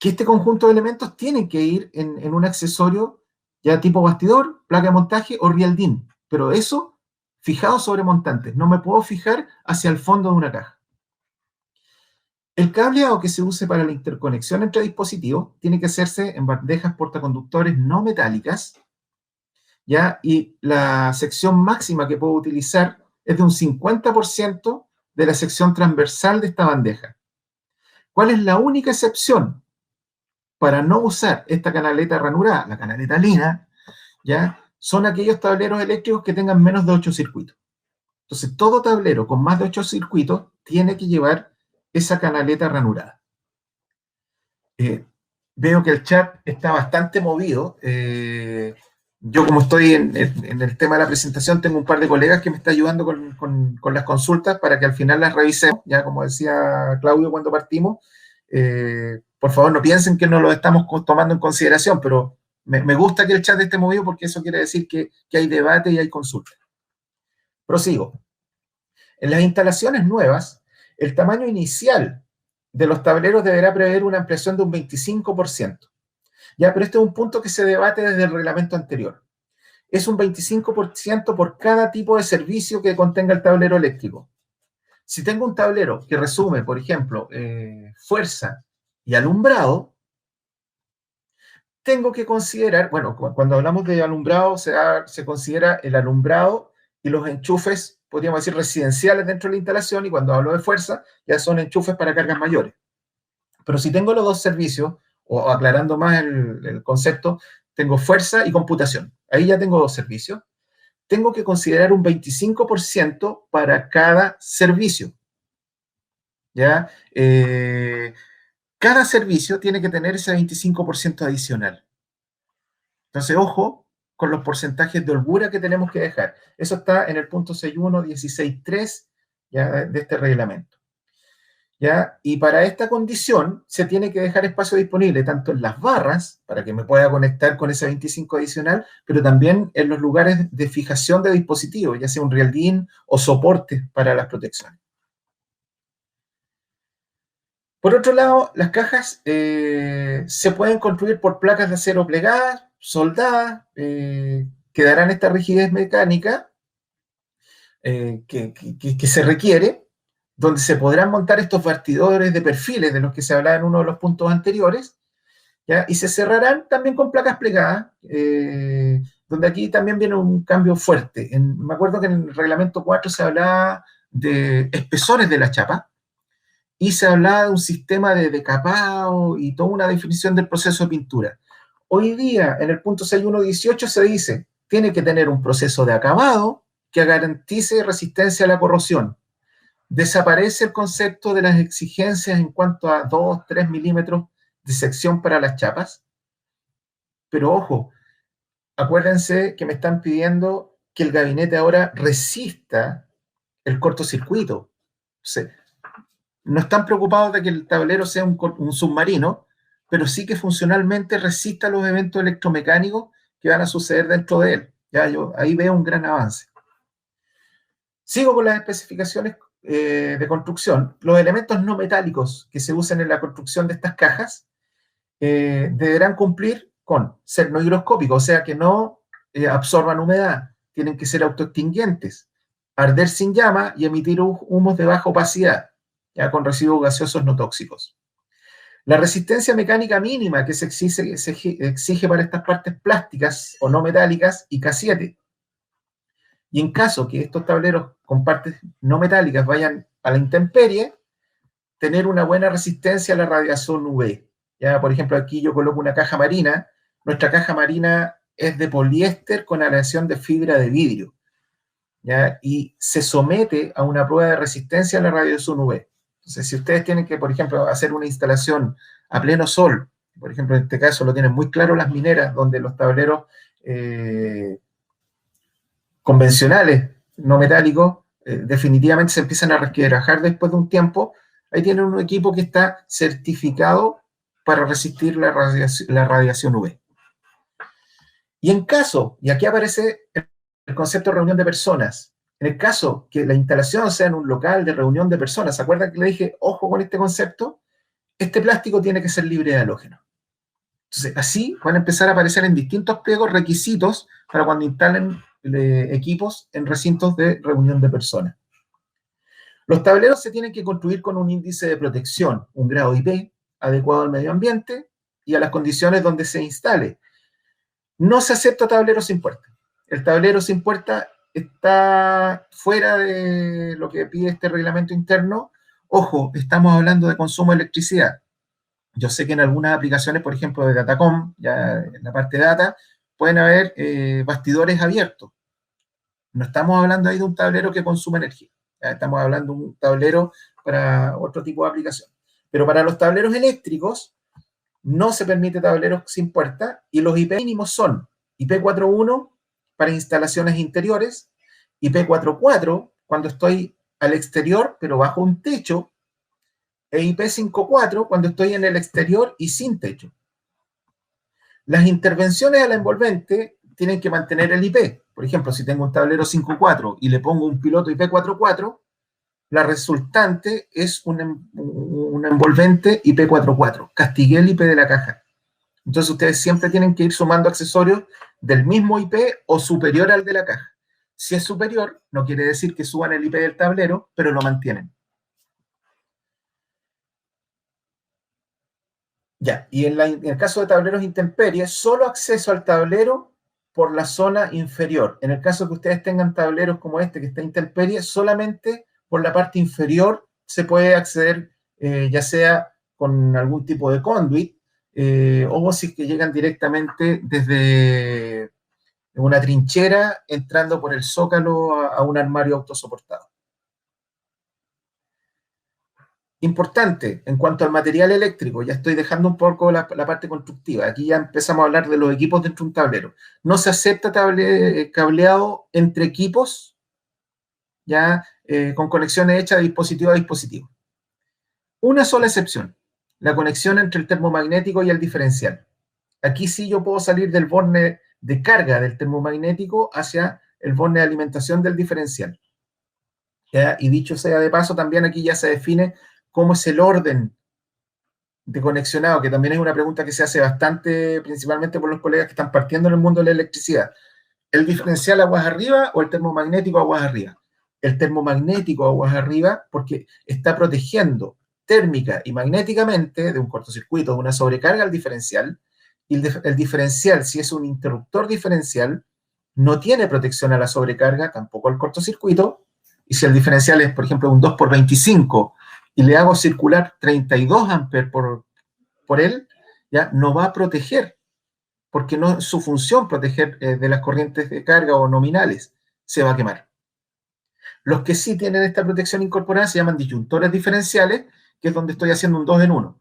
S3: este conjunto de elementos tienen que ir en un accesorio ya tipo bastidor, placa de montaje o riel DIN, pero eso fijado sobre montantes. No me puedo fijar hacia el fondo de una caja. El cableado que se use para la interconexión entre dispositivos tiene que hacerse en bandejas portaconductores no metálicas, ¿ya? Y la sección máxima que puedo utilizar es de un 50% de la sección transversal de esta bandeja. ¿Cuál es la única excepción para no usar esta canaleta ranurada, la canaleta lina, ¿ya? Son aquellos tableros eléctricos que tengan menos de 8 circuitos. Entonces, todo tablero con más de 8 circuitos tiene que llevar esa canaleta ranurada. Veo que el chat está bastante movido. Yo, como estoy en el tema de la presentación, tengo un par de colegas que me están ayudando con las consultas para que al final las revisemos, ya como decía Claudio cuando partimos. Por favor, no piensen que no lo estamos tomando en consideración, pero me gusta que el chat esté movido porque eso quiere decir que hay debate y hay consulta. Prosigo. En las instalaciones nuevas, el tamaño inicial de los tableros deberá prever una ampliación de un 25%. Ya, pero este es un punto que se debate desde el reglamento anterior. Es un 25% por cada tipo de servicio que contenga el tablero eléctrico. Si tengo un tablero que resume, por ejemplo, fuerza y alumbrado, tengo que considerar, bueno, cuando hablamos de alumbrado, se considera el alumbrado y los enchufes, podríamos decir, residenciales dentro de la instalación, y cuando hablo de fuerza, ya son enchufes para cargas mayores. Pero si tengo los dos servicios, o aclarando más el concepto, tengo fuerza y computación. Ahí ya tengo dos servicios. Tengo que considerar un 25% para cada servicio. ¿Ya? Cada servicio tiene que tener ese 25% adicional. Entonces, ojo con los porcentajes de holgura que tenemos que dejar. Eso está en el punto 61.16.3 ya de este reglamento. ¿Ya? Y para esta condición se tiene que dejar espacio disponible tanto en las barras, para que me pueda conectar con ese 25 adicional, pero también en los lugares de fijación de dispositivos, ya sea un riel DIN o soporte para las protecciones. Por otro lado, las cajas se pueden construir por placas de acero plegadas, soldadas, que darán esta rigidez mecánica que se requiere, donde se podrán montar estos bastidores de perfiles de los que se hablaba en uno de los puntos anteriores, ¿ya? Y se cerrarán también con placas plegadas, donde aquí también viene un cambio fuerte. Me acuerdo que en el reglamento 4 se hablaba de espesores de la chapa, y se hablaba de un sistema de decapado y toda una definición del proceso de pintura. Hoy día, en el punto 61.18 se dice, tiene que tener un proceso de acabado que garantice resistencia a la corrosión. Desaparece el concepto de las exigencias en cuanto a 2, 3 milímetros de sección para las chapas. Pero ojo, acuérdense que me están pidiendo que el gabinete ahora resista el cortocircuito. O sea, no están preocupados de que el tablero sea un submarino, pero sí que funcionalmente resista los eventos electromecánicos que van a suceder dentro de él. Ya yo ahí veo un gran avance. Sigo con las especificaciones de construcción. Los elementos no metálicos que se usen en la construcción de estas cajas deberán cumplir con ser no higroscópicos, o sea que no absorban humedad, tienen que ser autoextinguientes, arder sin llama y emitir humos de baja opacidad, ya con residuos gaseosos no tóxicos. La resistencia mecánica mínima que se exige para estas partes plásticas o no metálicas, IK 7. Y en caso que estos tableros con partes no metálicas vayan a la intemperie, tener una buena resistencia a la radiación UV. Ya, por ejemplo, aquí yo coloco una caja marina. Nuestra caja marina es de poliéster con aleación de fibra de vidrio, ¿ya? Y se somete a una prueba de resistencia a la radiación UV. Entonces, si ustedes tienen que, por ejemplo, hacer una instalación a pleno sol, por ejemplo, en este caso lo tienen muy claro las mineras, donde los tableros convencionales, no metálicos, definitivamente se empiezan a resquebrajar después de un tiempo, ahí tienen un equipo que está certificado para resistir la radiación UV. Y en caso, y aquí aparece el concepto de reunión de personas, en el caso que la instalación sea en un local de reunión de personas, ¿se acuerdan que le dije, ojo con este concepto? Este plástico tiene que ser libre de halógeno. Entonces, así van a empezar a aparecer en distintos pliegos requisitos para cuando instalen equipos en recintos de reunión de personas. Los tableros se tienen que construir con un índice de protección, un grado IP, adecuado al medio ambiente y a las condiciones donde se instale. No se acepta tablero sin puerta. El tablero sin puerta está fuera de lo que pide este reglamento interno. Ojo, estamos hablando de consumo de electricidad. Yo sé que en algunas aplicaciones, por ejemplo, de Datacom, ya en la parte de data, pueden haber bastidores abiertos. No estamos hablando ahí de un tablero que consume energía. Ya estamos hablando de un tablero para otro tipo de aplicación. Pero para los tableros eléctricos, no se permite tableros sin puerta y los IP mínimos son IP41 para instalaciones interiores, IP44 cuando estoy al exterior pero bajo un techo, e IP54 cuando estoy en el exterior y sin techo. Las intervenciones a la envolvente tienen que mantener el IP. Por ejemplo, si tengo un tablero 5.4 y le pongo un piloto IP44, la resultante es un envolvente IP44. Castigué el IP de la caja. Entonces ustedes siempre tienen que ir sumando accesorios del mismo IP o superior al de la caja. Si es superior, no quiere decir que suban el IP del tablero, pero lo mantienen. Ya, y en el caso de tableros intemperies, solo acceso al tablero por la zona inferior. En el caso que ustedes tengan tableros como este, que está intemperie, solamente por la parte inferior se puede acceder, ya sea con algún tipo de conduit, o si es que llegan directamente desde una trinchera, entrando por el zócalo a un armario autosoportado. Importante, en cuanto al material eléctrico, ya estoy dejando un poco la parte constructiva. Aquí ya empezamos a hablar de los equipos dentro de un tablero. No se acepta cableado entre equipos, ya con conexiones hechas de dispositivo a dispositivo. Una sola excepción, la conexión entre el termomagnético y el diferencial. Aquí sí yo puedo salir del borne de carga del termomagnético hacia el borne de alimentación del diferencial. ¿Ya? Y dicho sea de paso, también aquí ya se define cómo es el orden de conexionado, que también es una pregunta que se hace bastante, principalmente por los colegas que están partiendo en el mundo de la electricidad. ¿El diferencial aguas arriba o el termomagnético aguas arriba? El termomagnético aguas arriba porque está protegiendo térmica y magnéticamente de un cortocircuito, de una sobrecarga al diferencial, y el diferencial, si es un interruptor diferencial, no tiene protección a la sobrecarga, tampoco al cortocircuito, y si el diferencial es, por ejemplo, un 2x25, y le hago circular 32 amperes por él, ya no va a proteger, porque no es su función proteger de las corrientes de carga o nominales, se va a quemar. Los que sí tienen esta protección incorporada se llaman disyuntores diferenciales, que es donde estoy haciendo un 2 en 1.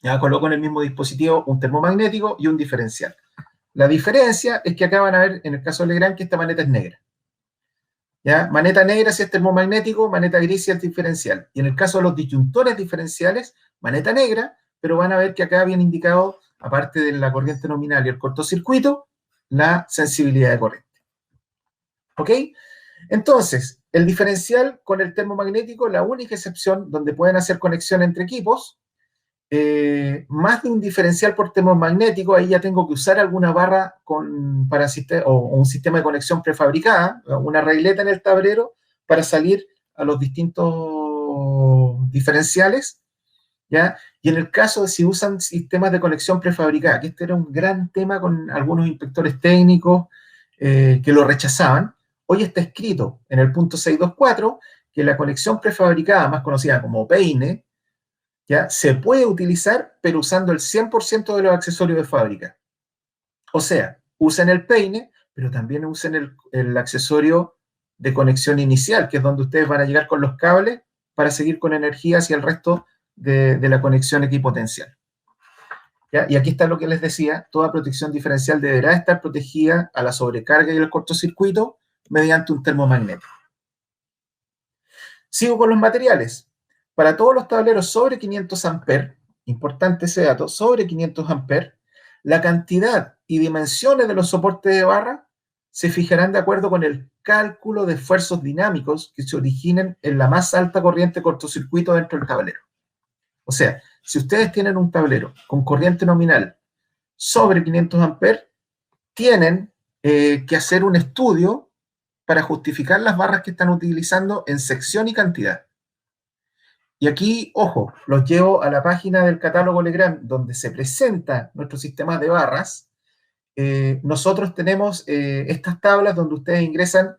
S3: Ya coloco en el mismo dispositivo un termomagnético y un diferencial. La diferencia es que acá van a ver, en el caso de Legrand, que esta maneta es negra. ¿Ya? Maneta negra si es termomagnético, maneta gris si es diferencial. Y en el caso de los disyuntores diferenciales, maneta negra, pero van a ver que acá viene indicado, aparte de la corriente nominal y el cortocircuito, la sensibilidad de corriente. ¿Ok? Entonces, el diferencial con el termomagnético, la única excepción donde pueden hacer conexión entre equipos, más de un diferencial por termomagnético, ahí ya tengo que usar alguna barra o un sistema de conexión prefabricada, una regleta en el tablero para salir a los distintos diferenciales, ¿ya? Y en el caso de si usan sistemas de conexión prefabricada, que este era un gran tema con algunos inspectores técnicos que lo rechazaban, hoy está escrito en el punto 624 que la conexión prefabricada, más conocida como peine, ¿ya? Se puede utilizar, pero usando el 100% de los accesorios de fábrica. O sea, usen el peine, pero también usen el accesorio de conexión inicial, que es donde ustedes van a llegar con los cables para seguir con energía hacia el resto de la conexión equipotencial. ¿Ya? Y aquí está lo que les decía, toda protección diferencial deberá estar protegida a la sobrecarga y al cortocircuito mediante un termomagnético. Sigo con los materiales. Para todos los tableros sobre 500 amperes, importante ese dato, sobre 500 amperes, la cantidad y dimensiones de los soportes de barra se fijarán de acuerdo con el cálculo de esfuerzos dinámicos que se originen en la más alta corriente cortocircuito dentro del tablero. O sea, si ustedes tienen un tablero con corriente nominal sobre 500 amperes, tienen que hacer un estudio para justificar las barras que están utilizando en sección y cantidad. Y aquí, ojo, los llevo a la página del catálogo Legrand, donde se presenta nuestro sistema de barras. Nosotros tenemos estas tablas donde ustedes ingresan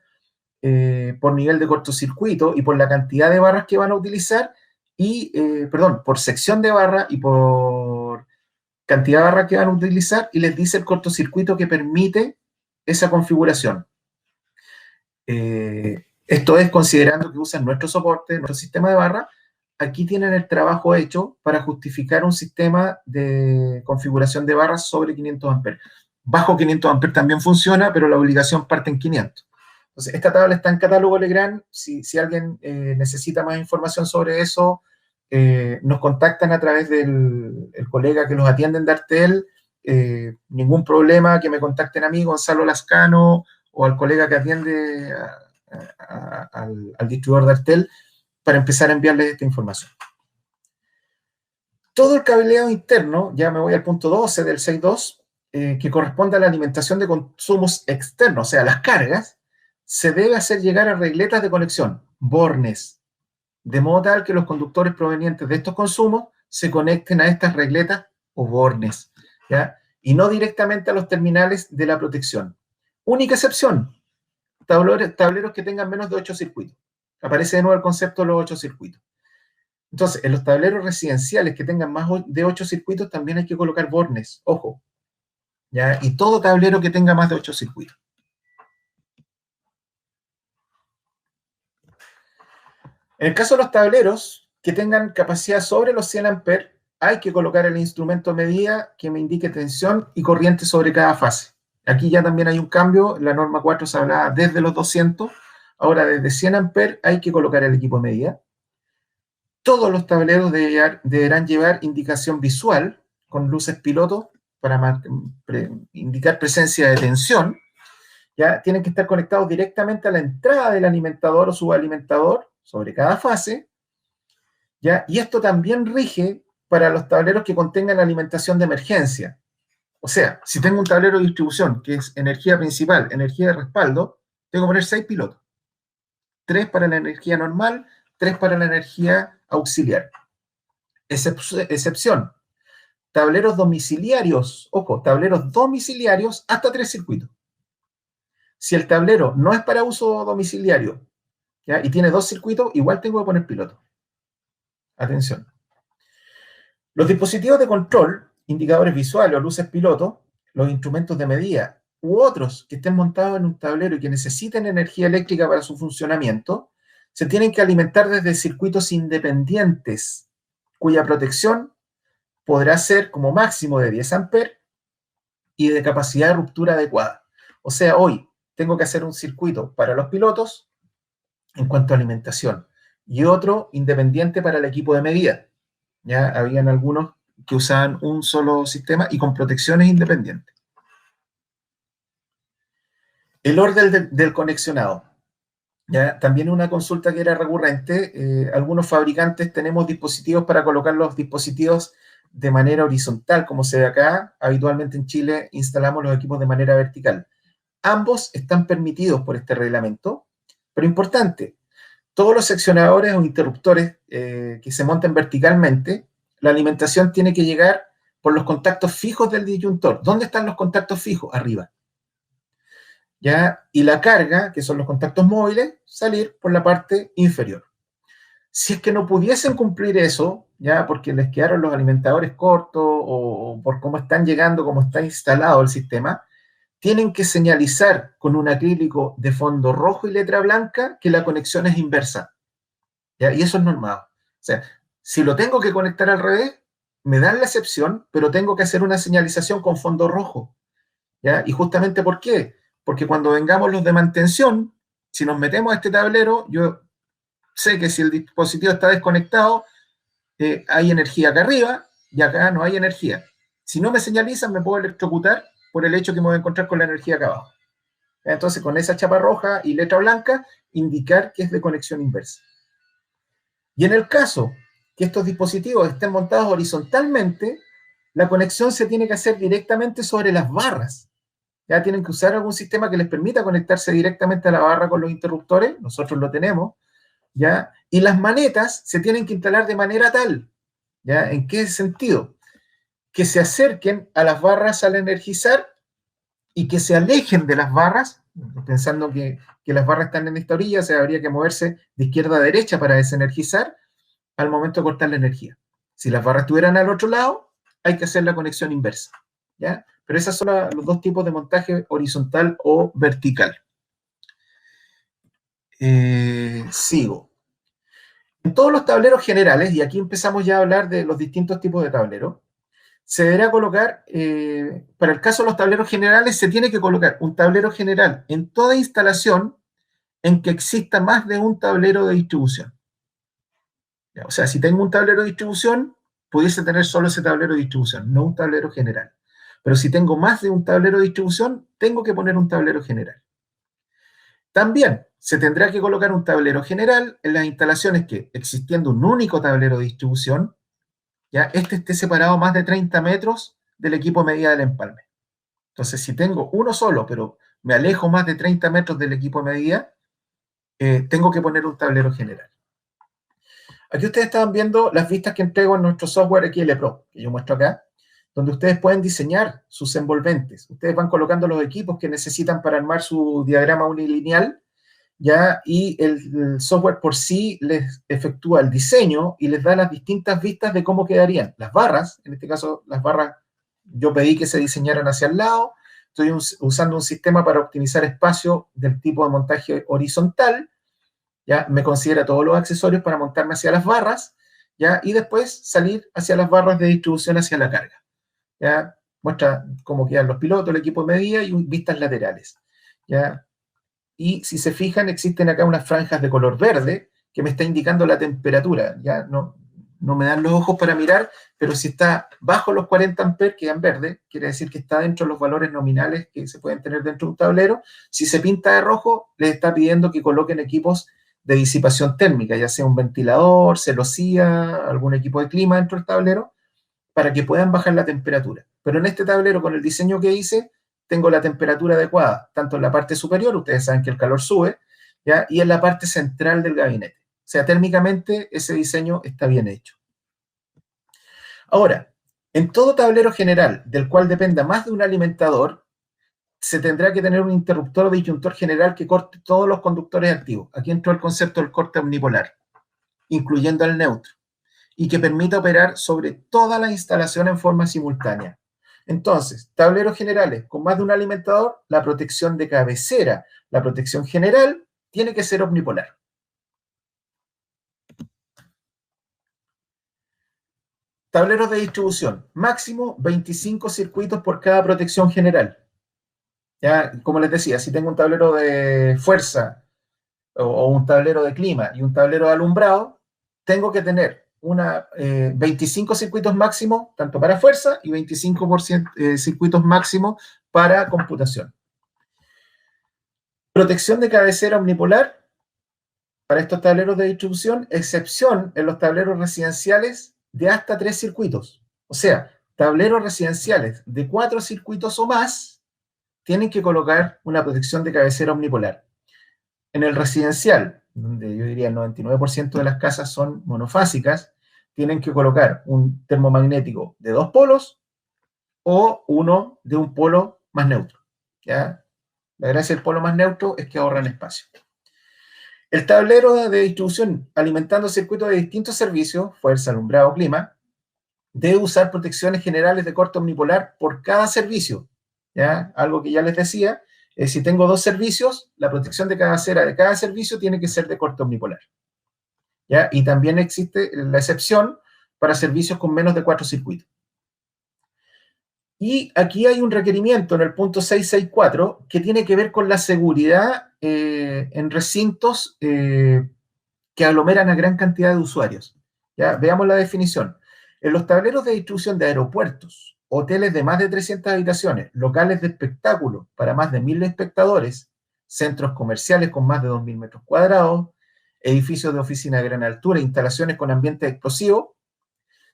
S3: por nivel de cortocircuito y por la cantidad de barras que van a utilizar, y, perdón, por sección de barra y por cantidad de barras que van a utilizar, y les dice el cortocircuito que permite esa configuración. Esto es considerando que usan nuestro soporte, nuestro sistema de barra. Aquí tienen el trabajo hecho para justificar un sistema de configuración de barras sobre 500 amperes. Bajo 500 amperes también funciona, pero la obligación parte en 500. Entonces, esta tabla está en catálogo Legrand. Si alguien necesita más información sobre eso, nos contactan a través del colega que los atiende en Dartel. Ningún problema, que me contacten a mí, Gonzalo Lascano, o al colega que atiende al distribuidor Dartel, para empezar a enviarles esta información. Todo el cableado interno, ya me voy al punto 12 del 6.2, que corresponde a la alimentación de consumos externos, o sea, las cargas, se debe hacer llegar a regletas de conexión, bornes, de modo tal que los conductores provenientes de estos consumos se conecten a estas regletas o bornes, ¿ya? Y no directamente a los terminales de la protección. Única excepción, tableros que tengan menos de 8 circuitos. Aparece de nuevo el concepto de los 8 circuitos. Entonces, en los tableros residenciales que tengan más de 8 circuitos también hay que colocar bornes, ojo, ¿ya? Y todo tablero que tenga más de 8 circuitos. En el caso de los tableros que tengan capacidad sobre los 100 amperes, hay que colocar el instrumento de medida que me indique tensión y corriente sobre cada fase. Aquí ya también hay un cambio, en la norma 4 se hablaba desde los 200, ahora desde 100 amperes hay que colocar el equipo de medida. Todos los tableros deberán llevar indicación visual con luces piloto para indicar presencia de tensión. Ya tienen que estar conectados directamente a la entrada del alimentador o subalimentador sobre cada fase, ¿ya? Y esto también rige para los tableros que contengan alimentación de emergencia. O sea, si tengo un tablero de distribución que es energía principal, energía de respaldo, tengo que poner 6 pilotos. 3 para la energía normal, 3 para la energía auxiliar. Excepción, tableros domiciliarios, ojo, tableros domiciliarios hasta 3 circuitos. Si el tablero no es para uso domiciliario, ¿ya? Y tiene 2 circuitos, igual tengo que poner piloto. Atención. Los dispositivos de control, indicadores visuales o luces piloto, los instrumentos de medida u otros que estén montados en un tablero y que necesiten energía eléctrica para su funcionamiento, se tienen que alimentar desde circuitos independientes, cuya protección podrá ser como máximo de 10 amperes y de capacidad de ruptura adecuada. O sea, hoy tengo que hacer un circuito para los pilotos en cuanto a alimentación y otro independiente para el equipo de medida. Ya habían algunos que usaban un solo sistema y con protecciones independientes. El orden del conexionado. ¿Ya? También una consulta que era recurrente. Algunos fabricantes tenemos dispositivos para colocar los dispositivos de manera horizontal, como se ve acá. Habitualmente en Chile instalamos los equipos de manera vertical. Ambos están permitidos por este reglamento, pero importante, todos los seccionadores o interruptores que se monten verticalmente, la alimentación tiene que llegar por los contactos fijos del disyuntor. ¿Dónde están los contactos fijos? Arriba. ¿Ya? Y la carga, que son los contactos móviles, salir por la parte inferior. Si es que no pudiesen cumplir eso, ya porque les quedaron los alimentadores cortos o por cómo están llegando, cómo está instalado el sistema, tienen que señalizar con un acrílico de fondo rojo y letra blanca que la conexión es inversa. ¿Ya? Y eso es normado. O sea, si lo tengo que conectar al revés, me dan la excepción, pero tengo que hacer una señalización con fondo rojo. ¿Ya? Y justamente ¿por qué? Porque cuando vengamos los de mantención, si nos metemos a este tablero, yo sé que si el dispositivo está desconectado, hay energía acá arriba y acá no hay energía. Si no me señalizan, me puedo electrocutar por el hecho que me voy a encontrar con la energía acá abajo. Entonces, con esa chapa roja y letra blanca, indicar que es de conexión inversa. Y en el caso que estos dispositivos estén montados horizontalmente, la conexión se tiene que hacer directamente sobre las barras. Ya tienen que usar algún sistema que les permita conectarse directamente a la barra con los interruptores, nosotros lo tenemos, ¿ya? Y las manetas se tienen que instalar de manera tal, ¿ya? ¿En qué sentido? Que se acerquen a las barras al energizar y que se alejen de las barras, pensando que las barras están en esta orilla, o sea, habría que moverse de izquierda a derecha para desenergizar al momento de cortar la energía. Si las barras estuvieran al otro lado, hay que hacer la conexión inversa, ¿ya? Pero esos son los dos tipos de montaje, horizontal o vertical. Sigo. En todos los tableros generales, y aquí empezamos ya a hablar de los distintos tipos de tableros, se deberá colocar, para el caso de los tableros generales, se tiene que colocar un tablero general en toda instalación en que exista más de un tablero de distribución. O sea, si tengo un tablero de distribución, pudiese tener solo ese tablero de distribución, no un tablero general. Pero si tengo más de un tablero de distribución, tengo que poner un tablero general. También se tendrá que colocar un tablero general en las instalaciones que, existiendo un único tablero de distribución, ya este esté separado más de 30 metros del equipo de medida del empalme. Entonces, si tengo uno solo, pero me alejo más de 30 metros del equipo de medida, tengo que poner un tablero general. Aquí ustedes estaban viendo las vistas que entrego en nuestro software XL Pro, que yo muestro acá, donde ustedes pueden diseñar sus envolventes. Ustedes van colocando los equipos que necesitan para armar su diagrama unilineal, ¿ya? Y el software por sí les efectúa el diseño y les da las distintas vistas de cómo quedarían. Las barras, en este caso las barras, yo pedí que se diseñaran hacia el lado, estoy usando un sistema para optimizar espacio del tipo de montaje horizontal, ¿ya? Me considera todos los accesorios para montarme hacia las barras, ¿ya? Y después salir hacia las barras de distribución hacia la carga, ¿ya? Muestra cómo quedan los pilotos, el equipo de medida y vistas laterales, ¿ya? Y si se fijan, existen acá unas franjas de color verde que me está indicando la temperatura, ¿ya? No me dan los ojos para mirar, pero si está bajo los 40 amperes, queda en verde, quiere decir que está dentro de los valores nominales que se pueden tener dentro de un tablero. Si se pinta de rojo, les está pidiendo que coloquen equipos de disipación térmica, ya sea un ventilador, celosía, algún equipo de clima dentro del tablero, para que puedan bajar la temperatura. Pero en este tablero, con el diseño que hice, tengo la temperatura adecuada, tanto en la parte superior, ustedes saben que el calor sube, ¿ya? Y en la parte central del gabinete. O sea, térmicamente ese diseño está bien hecho. Ahora, en todo tablero general del cual dependa más de un alimentador, se tendrá que tener un interruptor o disyuntor general que corte todos los conductores activos. Aquí entró el concepto del corte omnipolar, incluyendo el neutro, y que permita operar sobre toda la instalación en forma simultánea. Entonces, tableros generales con más de un alimentador, la protección de cabecera, la protección general, tiene que ser omnipolar. Tableros de distribución, máximo 25 circuitos por cada protección general. Ya, como les decía, si tengo un tablero de fuerza o un tablero de clima y un tablero de alumbrado, tengo que tener 25 circuitos máximos, tanto para fuerza, y 25 circuitos máximos para computación. Protección de cabecera omnipolar para estos tableros de distribución, excepción en los tableros residenciales de hasta 3 circuitos. O sea, tableros residenciales de 4 circuitos o más tienen que colocar una protección de cabecera omnipolar. En el residencial, donde yo diría el 99% de las casas son monofásicas, tienen que colocar un termomagnético de 2 polos o uno de un polo más neutro, ¿ya? La gracia del polo más neutro es que ahorran espacio. El tablero de distribución alimentando circuitos de distintos servicios, fuerza, alumbrado, clima, debe usar protecciones generales de corte omnipolar por cada servicio, ¿ya? Algo que ya les decía, si tengo 2 servicios, la protección de cabecera de cada servicio tiene que ser de corte omnipolar, ¿ya? Y también existe la excepción para servicios con menos de 4 circuitos. Y aquí hay un requerimiento en el punto 664 que tiene que ver con la seguridad en recintos que aglomeran a gran cantidad de usuarios. ¿Ya? Veamos la definición. En los tableros de distribución de aeropuertos, hoteles de más de 300 habitaciones, locales de espectáculo para más de 1.000 espectadores, centros comerciales con más de 2.000 metros cuadrados, edificios de oficina de gran altura, instalaciones con ambiente explosivo,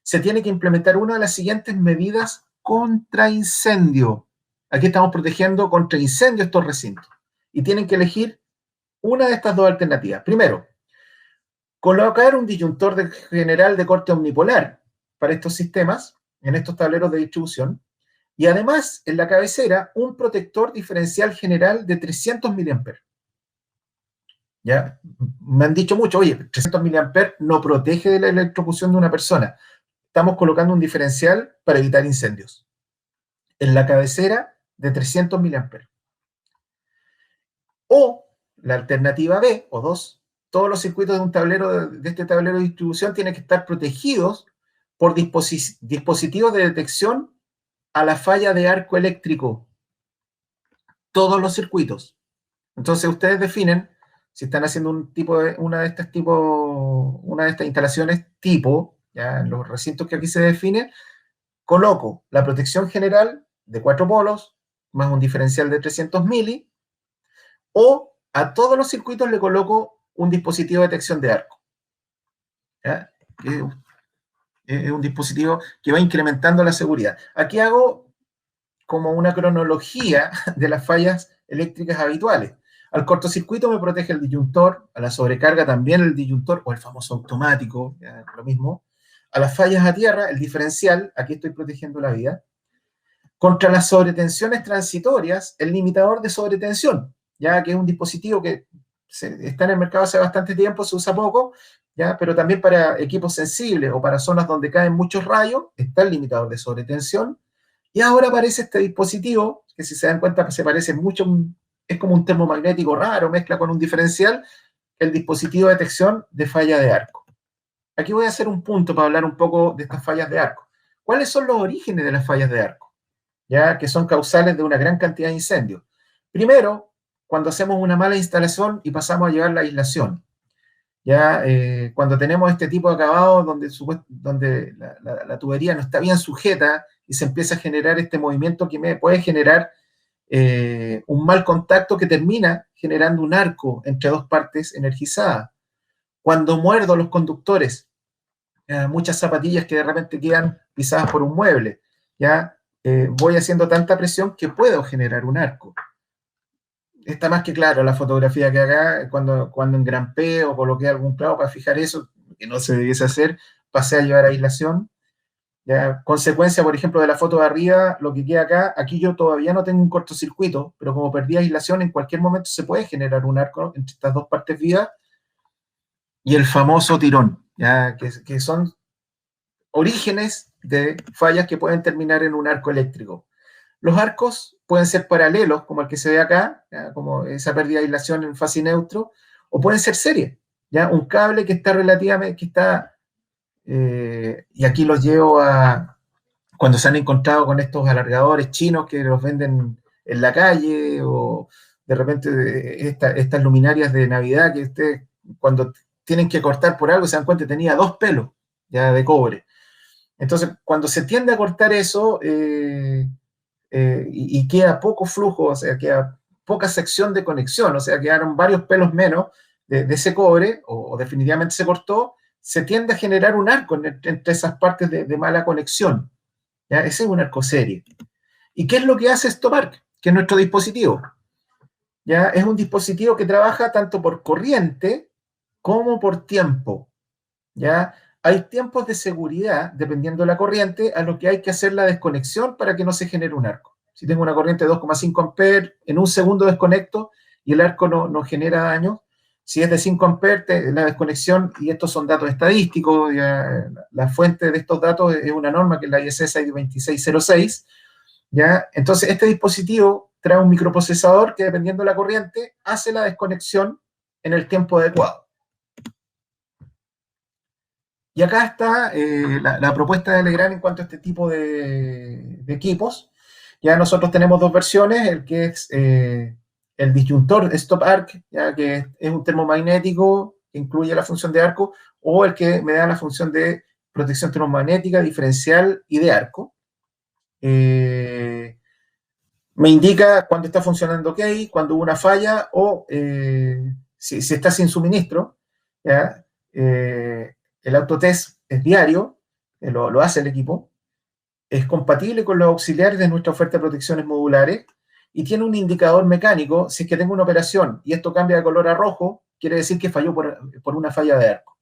S3: se tiene que implementar una de las siguientes medidas contra incendio. Aquí estamos protegiendo contra incendio estos recintos. Y tienen que elegir una de estas dos alternativas. Primero, colocar un disyuntor general de corte omnipolar para estos sistemas, en estos tableros de distribución, y además, en la cabecera, un protector diferencial general de 300 mA. ¿Ya? Me han dicho mucho, oye, 300 mA no protege de la electrocución de una persona. Estamos colocando un diferencial para evitar incendios. En la cabecera de 300 mA. O la alternativa B, o 2, todos los circuitos de un tablero, de este tablero de distribución tienen que estar protegidos por dispositivos de detección a la falla de arco eléctrico. Todos los circuitos. Entonces ustedes definen si están haciendo una de estas instalaciones tipo, ya en los recintos que aquí se define, coloco la protección general de 4 polos, más un diferencial de 300 mili, o a todos los circuitos le coloco un dispositivo de detección de arco. ¿Ya? Es un dispositivo que va incrementando la seguridad. Aquí hago como una cronología de las fallas eléctricas habituales. Al cortocircuito me protege el disyuntor, a la sobrecarga también el disyuntor, o el famoso automático, ya, lo mismo. A las fallas a tierra, el diferencial, aquí estoy protegiendo la vía. Contra las sobretensiones transitorias, el limitador de sobretensión, ya que es un dispositivo que está en el mercado hace bastante tiempo, se usa poco, ¿ya? Pero también para equipos sensibles o para zonas donde caen muchos rayos, está el limitador de sobretensión. Y ahora aparece este dispositivo, que si se dan cuenta se parece mucho, es como un termomagnético raro, mezcla con un diferencial, el dispositivo de detección de falla de arco. Aquí voy a hacer un punto para hablar un poco de estas fallas de arco. ¿Cuáles son los orígenes de las fallas de arco? Ya que son causales de una gran cantidad de incendios. Primero, cuando hacemos una mala instalación y pasamos a llevar la aislación. Ya cuando tenemos este tipo de acabado donde la tubería no está bien sujeta y se empieza a generar este movimiento que me puede generar un mal contacto que termina generando un arco entre dos partes energizadas. Cuando muerdo los conductores, muchas zapatillas que de repente quedan pisadas por un mueble, ya voy haciendo tanta presión que puedo generar un arco. Está más que claro la fotografía que acá, cuando engrampé o coloqué algún clavo para fijar eso, que no se debiese hacer, pasé a llevar aislación. ¿Ya? Consecuencia, por ejemplo, de la foto de arriba, lo que queda acá, aquí yo todavía no tengo un cortocircuito, pero como perdí aislación, en cualquier momento se puede generar un arco entre estas dos partes vivas, y el famoso tirón, ¿ya? Que son orígenes de fallas que pueden terminar en un arco eléctrico. Los arcos pueden ser paralelos, como el que se ve acá, ¿ya? Como esa pérdida de aislación en fase neutro, o pueden ser series, ¿ya? Un cable que está y aquí los llevo a cuando se han encontrado con estos alargadores chinos que los venden en la calle, o de repente estas luminarias de Navidad que ustedes cuando tienen que cortar por algo se dan cuenta que tenía 2 pelos ya de cobre. Entonces, cuando se tiende a cortar eso y queda poco flujo, o sea, queda poca sección de conexión, o sea, quedaron varios pelos menos de ese cobre, o definitivamente se cortó, se tiende a generar un arco entre esas partes de mala conexión. ¿Ya? Ese es un arco serie. ¿Y qué es lo que hace Stopark? Que es nuestro dispositivo. ¿Ya? Es un dispositivo que trabaja tanto por corriente como por tiempo. ¿Ya? Hay tiempos de seguridad, dependiendo de la corriente, a lo que hay que hacer la desconexión para que no se genere un arco. Si tengo una corriente de 2,5 amperes, en un segundo desconecto y el arco no genera daño. Si es de 5 amperes, la desconexión, y estos son datos estadísticos, ya, la fuente de estos datos es una norma que es la IEC 62606, ¿ya? Entonces, este dispositivo trae un microprocesador que, dependiendo de la corriente, hace la desconexión en el tiempo adecuado. Y acá está la propuesta de Legrand en cuanto a este tipo de equipos. Ya nosotros tenemos dos versiones, el que es el disyuntor Stopark, ya que es un termomagnético que incluye la función de arco, o el que me da la función de protección termomagnética, diferencial y de arco. Me indica cuando está funcionando ok, cuando hubo una falla o si está sin suministro. ¿Ya? El autotest es diario, lo hace el equipo, es compatible con los auxiliares de nuestra oferta de protecciones modulares y tiene un indicador mecánico. Si es que tengo una operación y esto cambia de color a rojo, quiere decir que falló por una falla de arco.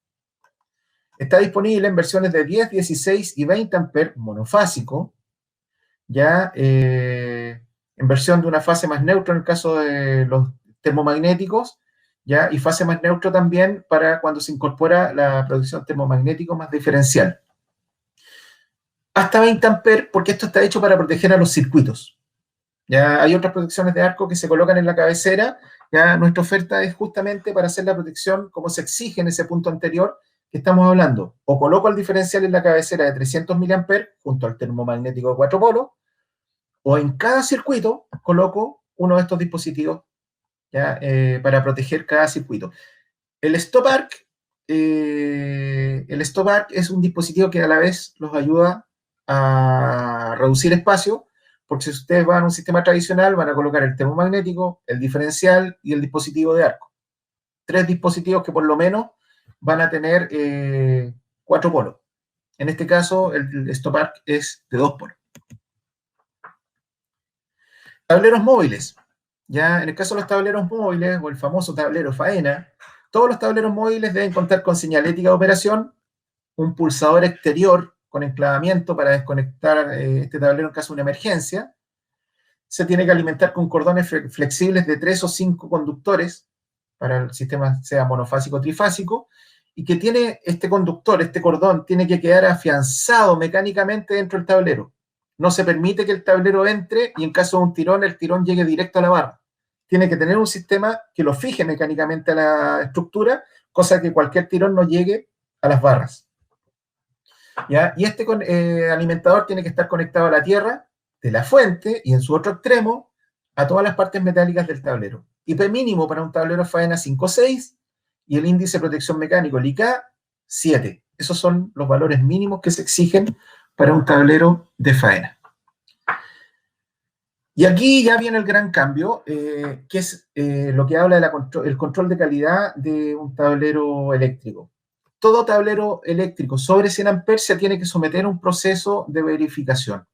S3: Está disponible en versiones de 10, 16 y 20 amperes monofásico, ya en versión de una fase más neutra en el caso de los termomagnéticos, ya, y fase más neutro también para cuando se incorpora la protección termomagnético más diferencial. Hasta 20 amperes, porque esto está hecho para proteger a los circuitos. Ya hay otras protecciones de arco que se colocan en la cabecera. Ya nuestra oferta es justamente para hacer la protección como se exige en ese punto anterior que estamos hablando. O coloco el diferencial en la cabecera de 300 mA junto al termomagnético de 4 polos, o en cada circuito coloco uno de estos dispositivos, ¿ya? Para proteger cada circuito. El Stop Arc es un dispositivo que a la vez los ayuda a reducir espacio, porque si ustedes van a un sistema tradicional van a colocar el termomagnético, el diferencial y el dispositivo de arco. 3 dispositivos que por lo menos van a tener 4 polos. En este caso el Stop Arc es de 2 polos. Tableros móviles. Ya en el caso de los tableros móviles o el famoso tablero faena, todos los tableros móviles deben contar con señalética de operación, un pulsador exterior con enclavamiento para desconectar este tablero en caso de una emergencia. Se tiene que alimentar con cordones flexibles de 3 o 5 conductores para el sistema sea monofásico o trifásico, y que tiene este conductor, este cordón, tiene que quedar afianzado mecánicamente dentro del tablero. No se permite que el tablero entre y en caso de un tirón, el tirón llegue directo a la barra. Tiene que tener un sistema que lo fije mecánicamente a la estructura, cosa que cualquier tirón no llegue a las barras. ¿Ya? Y este alimentador tiene que estar conectado a la tierra de la fuente y en su otro extremo a todas las partes metálicas del tablero. IP mínimo para un tablero faena 5.6 y el índice de protección mecánico, el IK, 7. Esos son los valores mínimos que se exigen para un tablero de faena. Y aquí ya viene el gran cambio, que es lo que habla del control de calidad de un tablero eléctrico. Todo tablero eléctrico sobre 100 amperes se tiene que someter a un proceso de verificación.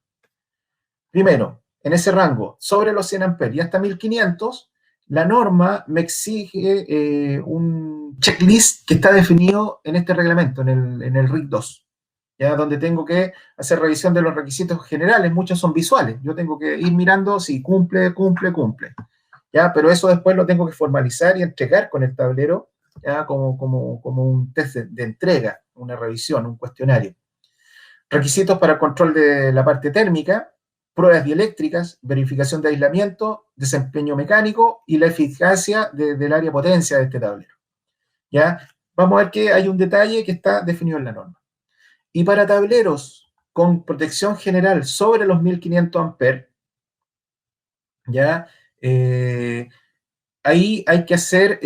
S3: Primero, en ese rango, sobre los 100 amperes y hasta 1500, la norma me exige un checklist que está definido en este reglamento, en el RIC 2. ¿Ya? Donde tengo que hacer revisión de los requisitos generales, muchos son visuales, yo tengo que ir mirando si cumple, ¿ya? Pero eso después lo tengo que formalizar y entregar con el tablero, ¿ya? Como un test de entrega, una revisión, un cuestionario. Requisitos para control de la parte térmica, pruebas dieléctricas, verificación de aislamiento, desempeño mecánico y la eficacia del área potencia de este tablero. ¿Ya? Vamos a ver que hay un detalle que está definido en la norma. Y para tableros con protección general sobre los 1500 amperes, ¿ya? Ahí hay que hacer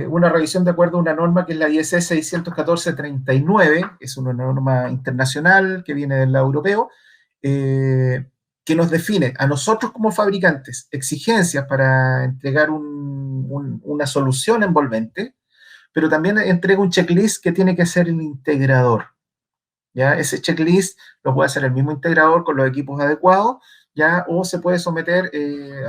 S3: una revisión de acuerdo a una norma que es la IEC 614-39, es una norma internacional que viene del lado europeo, que nos define a nosotros como fabricantes exigencias para entregar una solución envolvente, pero también entrega un checklist que tiene que hacer el integrador. ¿Ya? Ese checklist lo puede hacer el mismo integrador con los equipos adecuados, ¿ya? O se puede someter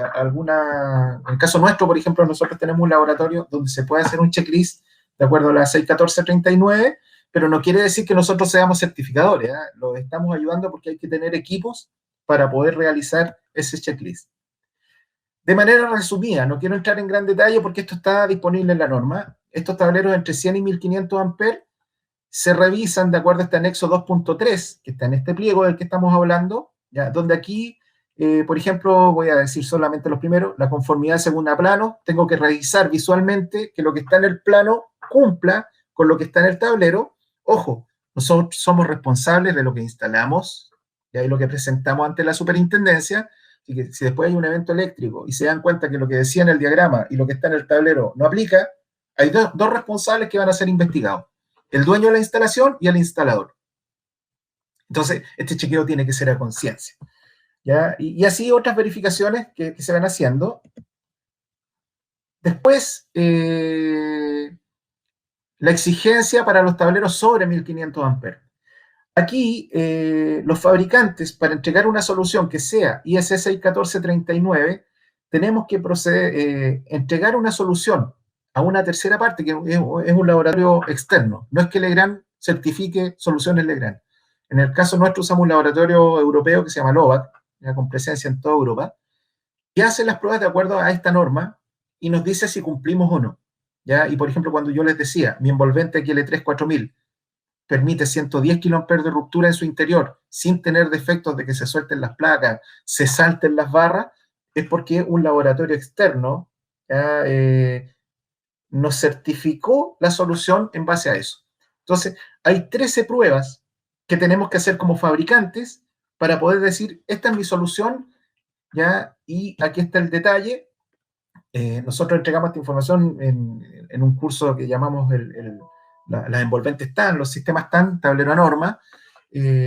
S3: a alguna... En el caso nuestro, por ejemplo, nosotros tenemos un laboratorio donde se puede hacer un checklist de acuerdo a la 614-39, pero no quiere decir que nosotros seamos certificadores, ¿eh? Los estamos ayudando porque hay que tener equipos para poder realizar ese checklist. De manera resumida, no quiero entrar en gran detalle porque esto está disponible en la norma. Estos tableros entre 100 y 1500 amperes se revisan de acuerdo a este anexo 2.3, que está en este pliego del que estamos hablando, ¿ya? Donde aquí, por ejemplo, voy a decir solamente los primeros, la conformidad según a plano, tengo que revisar visualmente que lo que está en el plano cumpla con lo que está en el tablero. Ojo, nosotros somos responsables de lo que instalamos, y lo que presentamos ante la superintendencia, así que si después hay un evento eléctrico y se dan cuenta que lo que decía en el diagrama y lo que está en el tablero no aplica, Hay dos responsables que van a ser investigados, el dueño de la instalación y el instalador. Entonces, este chequeo tiene que ser a conciencia. ¿Ya? Y así otras verificaciones que se van haciendo. Después, la exigencia para los tableros sobre 1500 amperes. Aquí, los fabricantes, para entregar una solución que sea IS 61439, tenemos que proceder, entregar una solución a una tercera parte, que es un laboratorio externo. No es que Legrand certifique soluciones Legrand. En el caso nuestro usamos un laboratorio europeo que se llama LOVAC, ya con presencia en toda Europa, y hace las pruebas de acuerdo a esta norma y nos dice si cumplimos o no. ¿Ya? Y por ejemplo, cuando yo les decía, mi envolvente XL3 4000 permite 110 kA de ruptura en su interior sin tener defectos de que se suelten las placas, se salten las barras, es porque un laboratorio externo ¿ya? Nos certificó la solución en base a eso. Entonces, hay 13 pruebas que tenemos que hacer como fabricantes para poder decir, esta es mi solución, ¿ya? Y aquí está el detalle. Nosotros entregamos esta información en un curso que llamamos las envolventes TAN, los sistemas TAN, tablero a norma,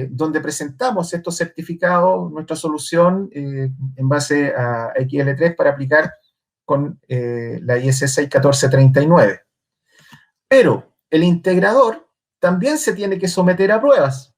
S3: donde presentamos estos certificados, nuestra solución en base a XL3 para aplicar con la IS 61439. Pero el integrador también se tiene que someter a pruebas,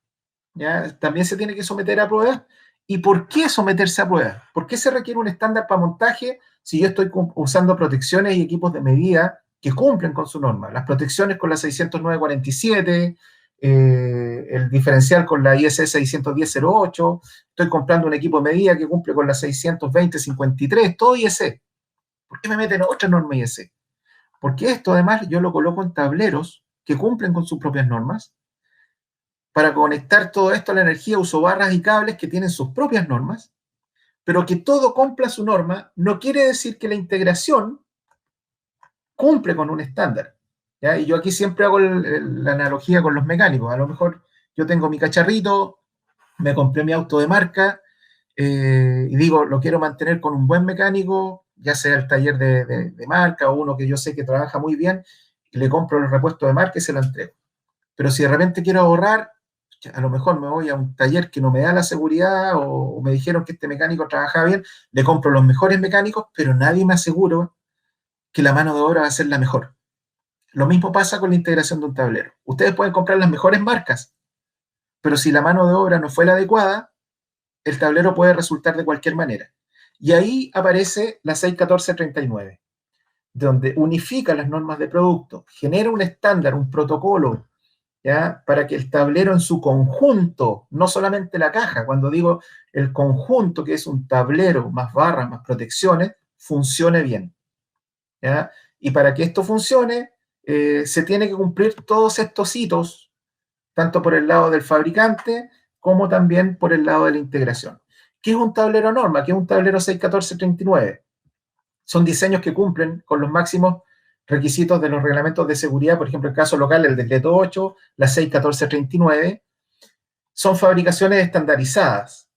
S3: ¿ya? También se tiene que someter a pruebas. ¿Y por qué someterse a pruebas? ¿Por qué se requiere un estándar para montaje si yo estoy usando protecciones y equipos de medida que cumplen con su norma? Las protecciones con la 609-47, el diferencial con la IS 610-08, estoy comprando un equipo de medida que cumple con la 620-53, todo IS. ¿Por qué me meten otra norma IS? Porque esto además yo lo coloco en tableros que cumplen con sus propias normas. Para conectar todo esto a la energía uso barras y cables que tienen sus propias normas, pero que todo cumpla su norma no quiere decir que la integración cumple con un estándar. ¿Ya? Y yo aquí siempre hago la analogía con los mecánicos. A lo mejor yo tengo mi cacharrito, me compré mi auto de marca y digo, lo quiero mantener con un buen mecánico, ya sea el taller de marca o uno que yo sé que trabaja muy bien, y le compro los repuestos de marca y se lo entrego. Pero si de repente quiero ahorrar, a lo mejor me voy a un taller que no me da la seguridad o me dijeron que este mecánico trabajaba bien, le compro los mejores mecánicos, pero nadie me asegura que la mano de obra va a ser la mejor. Lo mismo pasa con la integración de un tablero. Ustedes pueden comprar las mejores marcas, pero si la mano de obra no fue la adecuada, el tablero puede resultar de cualquier manera. Y ahí aparece la 61439, donde unifica las normas de producto, genera un estándar, un protocolo, ¿ya? Para que el tablero en su conjunto, no solamente la caja, cuando digo el conjunto, que es un tablero más barras, más protecciones, funcione bien. ¿Ya? Y para que esto funcione, se tiene que cumplir todos estos hitos, tanto por el lado del fabricante como también por el lado de la integración. ¿Qué es un tablero norma? ¿Qué es un tablero 61439? Son diseños que cumplen con los máximos requisitos de los reglamentos de seguridad, por ejemplo, el caso local, el decreto 8, la 61439, son fabricaciones estandarizadas,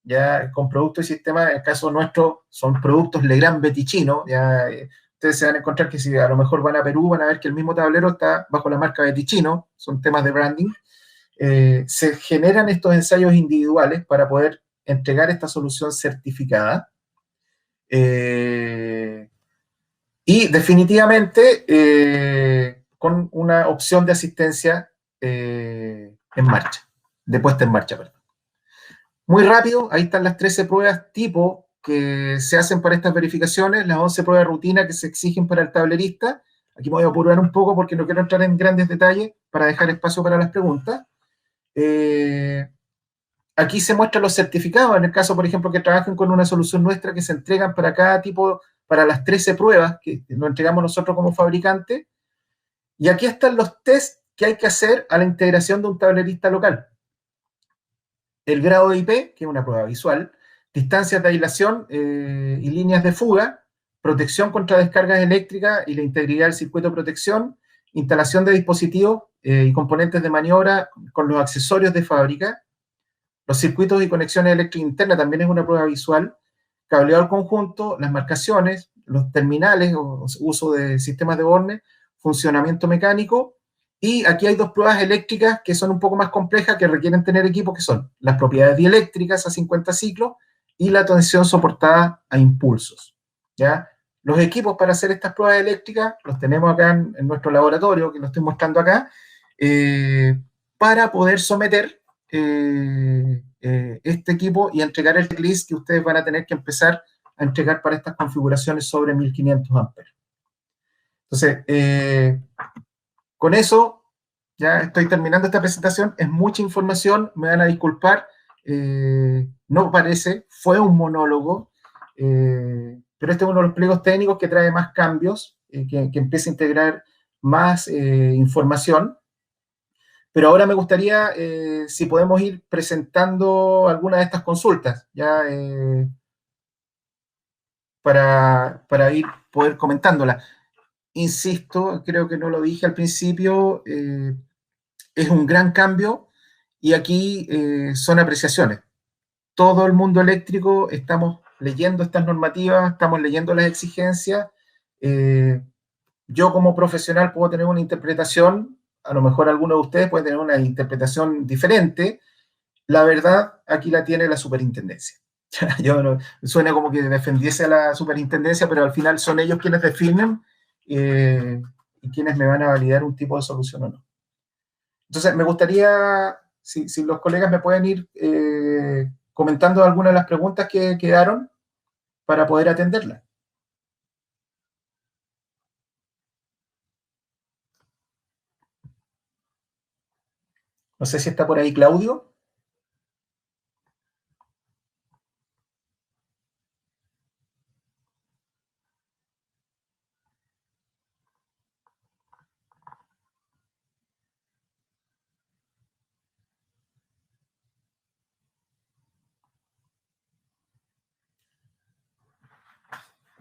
S3: ya con productos y sistemas. En el caso nuestro, son productos Legrand Beticino, ya ustedes se van a encontrar que si a lo mejor van a Perú, van a ver que el mismo tablero está bajo la marca Beticino, son temas de branding. Se generan estos ensayos individuales para poder entregar esta solución certificada. Y definitivamente con una opción de asistencia en marcha, de puesta en marcha, perdón. Muy rápido, ahí están las 13 pruebas tipo que se hacen para estas verificaciones, las 11 pruebas de rutina que se exigen para el tablerista. Aquí me voy a apurar un poco porque no quiero entrar en grandes detalles para dejar espacio para las preguntas. Aquí se muestran los certificados, en el caso, por ejemplo, que trabajen con una solución nuestra que se entregan para cada tipo, para las 13 pruebas que nos entregamos nosotros como fabricante. Y aquí están los tests que hay que hacer a la integración de un tablerista local. El grado de IP, que es una prueba visual, distancias de aislación y líneas de fuga, protección contra descargas eléctricas y la integridad del circuito de protección, instalación de dispositivos y componentes de maniobra con los accesorios de fábrica, los circuitos y conexiones eléctricas internas también es una prueba visual, cableado al conjunto, las marcaciones, los terminales o uso de sistemas de borne, funcionamiento mecánico, y aquí hay dos pruebas eléctricas que son un poco más complejas, que requieren tener equipo, que son las propiedades dieléctricas a 50 ciclos y la tensión soportada a impulsos, ¿ya? Los equipos para hacer estas pruebas eléctricas los tenemos acá en nuestro laboratorio, que lo estoy mostrando acá, para poder someter este equipo y entregar el checklist que ustedes van a tener que empezar a entregar para estas configuraciones sobre 1500 amperes. Entonces, con eso ya estoy terminando esta presentación. Es mucha información, me van a disculpar. No parece, fue un monólogo, pero este es uno de los pliegos técnicos que trae más cambios, que empieza a integrar más información. Pero ahora me gustaría, si podemos ir presentando alguna de estas consultas, ya para ir poder comentándolas. Insisto, creo que no lo dije al principio, es un gran cambio y aquí son apreciaciones. Todo el mundo eléctrico estamos leyendo estas normativas, estamos leyendo las exigencias. Yo como profesional puedo tener una interpretación, a lo mejor alguno de ustedes puede tener una interpretación diferente. La verdad, aquí la tiene la superintendencia. Yo no, suena como que defendiese a la superintendencia, pero al final son ellos quienes definen y quienes me van a validar un tipo de solución o no. Entonces, me gustaría, si los colegas me pueden ir comentando algunas de las preguntas que quedaron para poder atenderlas. No sé si está por ahí Claudio.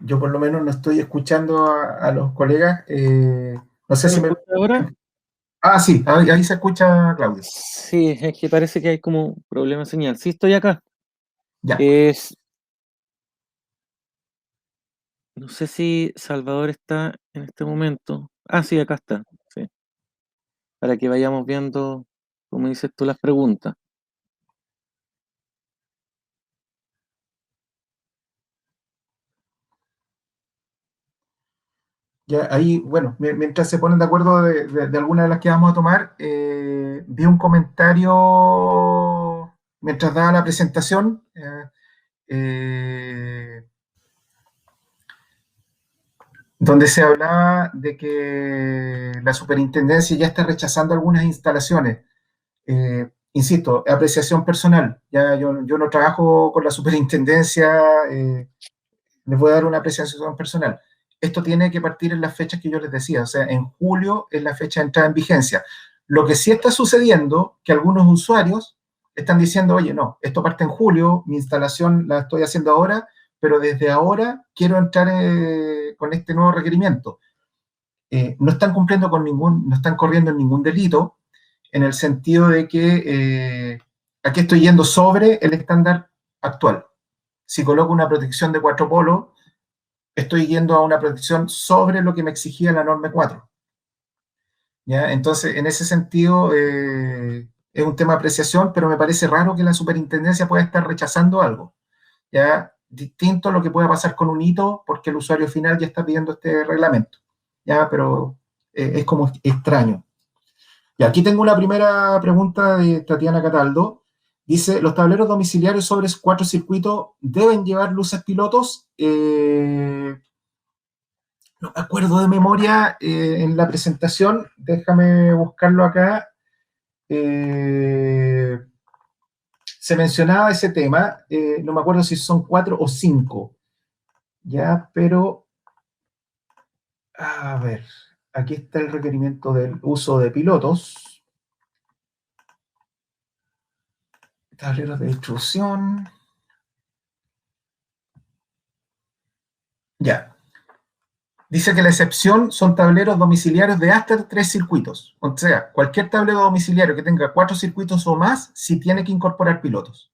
S3: Yo por lo menos no estoy escuchando a los colegas. No sé si
S1: ¿Me
S3: me...
S1: escucha ahora?
S3: Ah, sí, ahí se escucha Claudio.
S1: Sí, es que parece que hay como un problema de señal. Sí, estoy acá.
S3: Ya.
S1: No sé si Salvador está en este momento. Ah, sí, acá está. Sí. Para que vayamos viendo, como dices tú, las preguntas.
S3: Ya, ahí, bueno, mientras se ponen de acuerdo de alguna de las que vamos a tomar, vi un comentario mientras daba la presentación, donde se hablaba de que la superintendencia ya está rechazando algunas instalaciones. Insisto, apreciación personal. Ya yo no trabajo con la superintendencia, les voy a dar una apreciación personal. Esto tiene que partir en las fechas que yo les decía, o sea, en julio es la fecha de entrada en vigencia. Lo que sí está sucediendo, que algunos usuarios están diciendo, oye, no, esto parte en julio, mi instalación la estoy haciendo ahora, pero desde ahora quiero entrar con este nuevo requerimiento. No están cumpliendo con no están corriendo en ningún delito, en el sentido de que aquí estoy yendo sobre el estándar actual. Si coloco una protección de 4 polos, estoy yendo a una protección sobre lo que me exigía la norma 4. ¿Ya? Entonces, en ese sentido, es un tema de apreciación, pero me parece raro que la superintendencia pueda estar rechazando algo. ¿Ya? Distinto a lo que pueda pasar con un hito, porque el usuario final ya está pidiendo este reglamento. ¿Ya? Pero es como extraño. Y aquí tengo una primera pregunta de Tatiana Cataldo. Dice, ¿los tableros domiciliarios sobre 4 circuitos deben llevar luces pilotos? No me acuerdo de memoria en la presentación. Déjame buscarlo acá. Se mencionaba ese tema. No me acuerdo si son 4 o 5. Ya, pero... A ver, aquí está el requerimiento del uso de pilotos. Tableros de distribución. Ya. Dice que la excepción son tableros domiciliarios de hasta 3 circuitos. O sea, cualquier tablero domiciliario que tenga 4 circuitos o más, sí tiene que incorporar pilotos.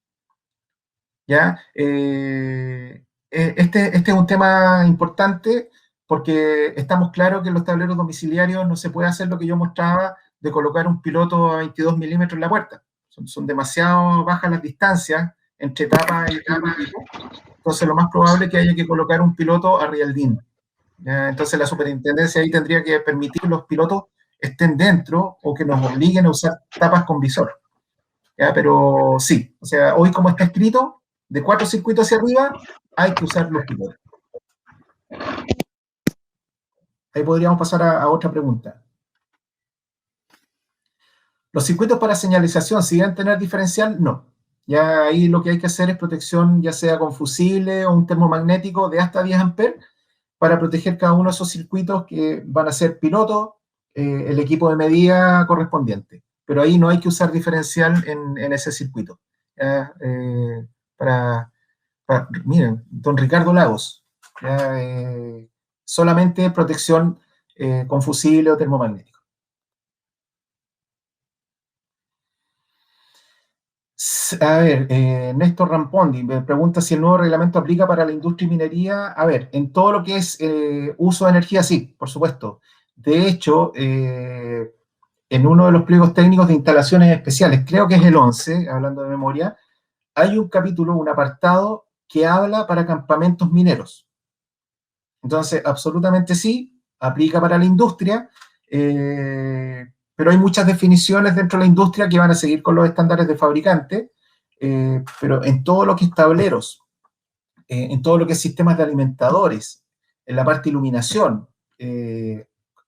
S3: ¿Ya? Este es un tema importante porque estamos claros que en los tableros domiciliarios no se puede hacer lo que yo mostraba de colocar un piloto a 22 milímetros en la puerta. Son demasiado bajas las distancias entre etapa y equipo. Entonces, lo más probable es que haya que colocar un piloto a rialdín. Entonces, la superintendencia ahí tendría que permitir que los pilotos estén dentro o que nos obliguen a usar tapas con visor. ¿Ya? Pero sí, o sea, hoy como está escrito, de 4 circuitos hacia arriba, hay que usar los pilotos. Ahí podríamos pasar a otra pregunta. ¿Los circuitos para señalización, si deben tener diferencial? No. Ya ahí lo que hay que hacer es protección, ya sea con fusible o un termomagnético de hasta 10 amperes, para proteger cada uno de esos circuitos que van a ser piloto, el equipo de medida correspondiente. Pero ahí no hay que usar diferencial en ese circuito. Miren, don Ricardo Lagos, solamente protección con fusible o termomagnético. A ver, Néstor Rampondi me pregunta si el nuevo reglamento aplica para la industria y minería. A ver, en todo lo que es uso de energía, sí, por supuesto. De hecho, en uno de los pliegos técnicos de instalaciones especiales, creo que es el 11, hablando de memoria, hay un capítulo, un apartado que habla para campamentos mineros. Entonces, absolutamente sí, aplica para la industria, pero hay muchas definiciones dentro de la industria que van a seguir con los estándares de fabricante, pero en todo lo que es tableros, en todo lo que es sistemas de alimentadores, en la parte de iluminación,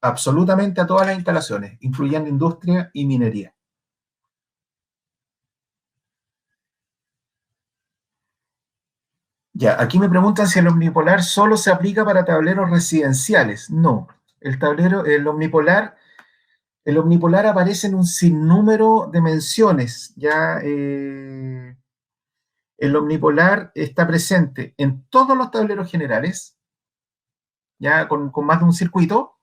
S3: absolutamente a todas las instalaciones, incluyendo industria y minería. Ya, aquí me preguntan si el omnipolar solo se aplica para tableros residenciales. No, el omnipolar aparece en un sinnúmero de menciones. Ya, el omnipolar está presente en todos los tableros generales, ya con más de un circuito.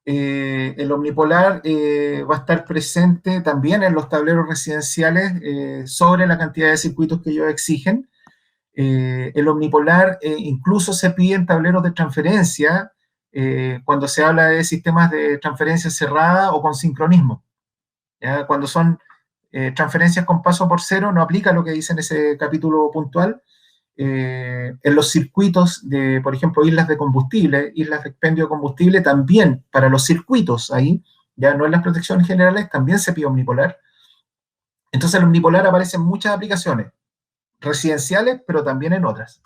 S3: El omnipolar va a estar presente también en los tableros residenciales sobre la cantidad de circuitos que ellos exigen. El omnipolar incluso se pide en tableros de transferencia cuando se habla de sistemas de transferencia cerrada o con sincronismo. ¿Ya? Cuando son transferencias con paso por cero, no aplica lo que dice en ese capítulo puntual. En los circuitos de, por ejemplo, islas de combustible, islas de expendio de combustible, también para los circuitos ahí, ya no en las protecciones generales, también se pide omnipolar. Entonces el omnipolar aparece en muchas aplicaciones residenciales, pero también en otras.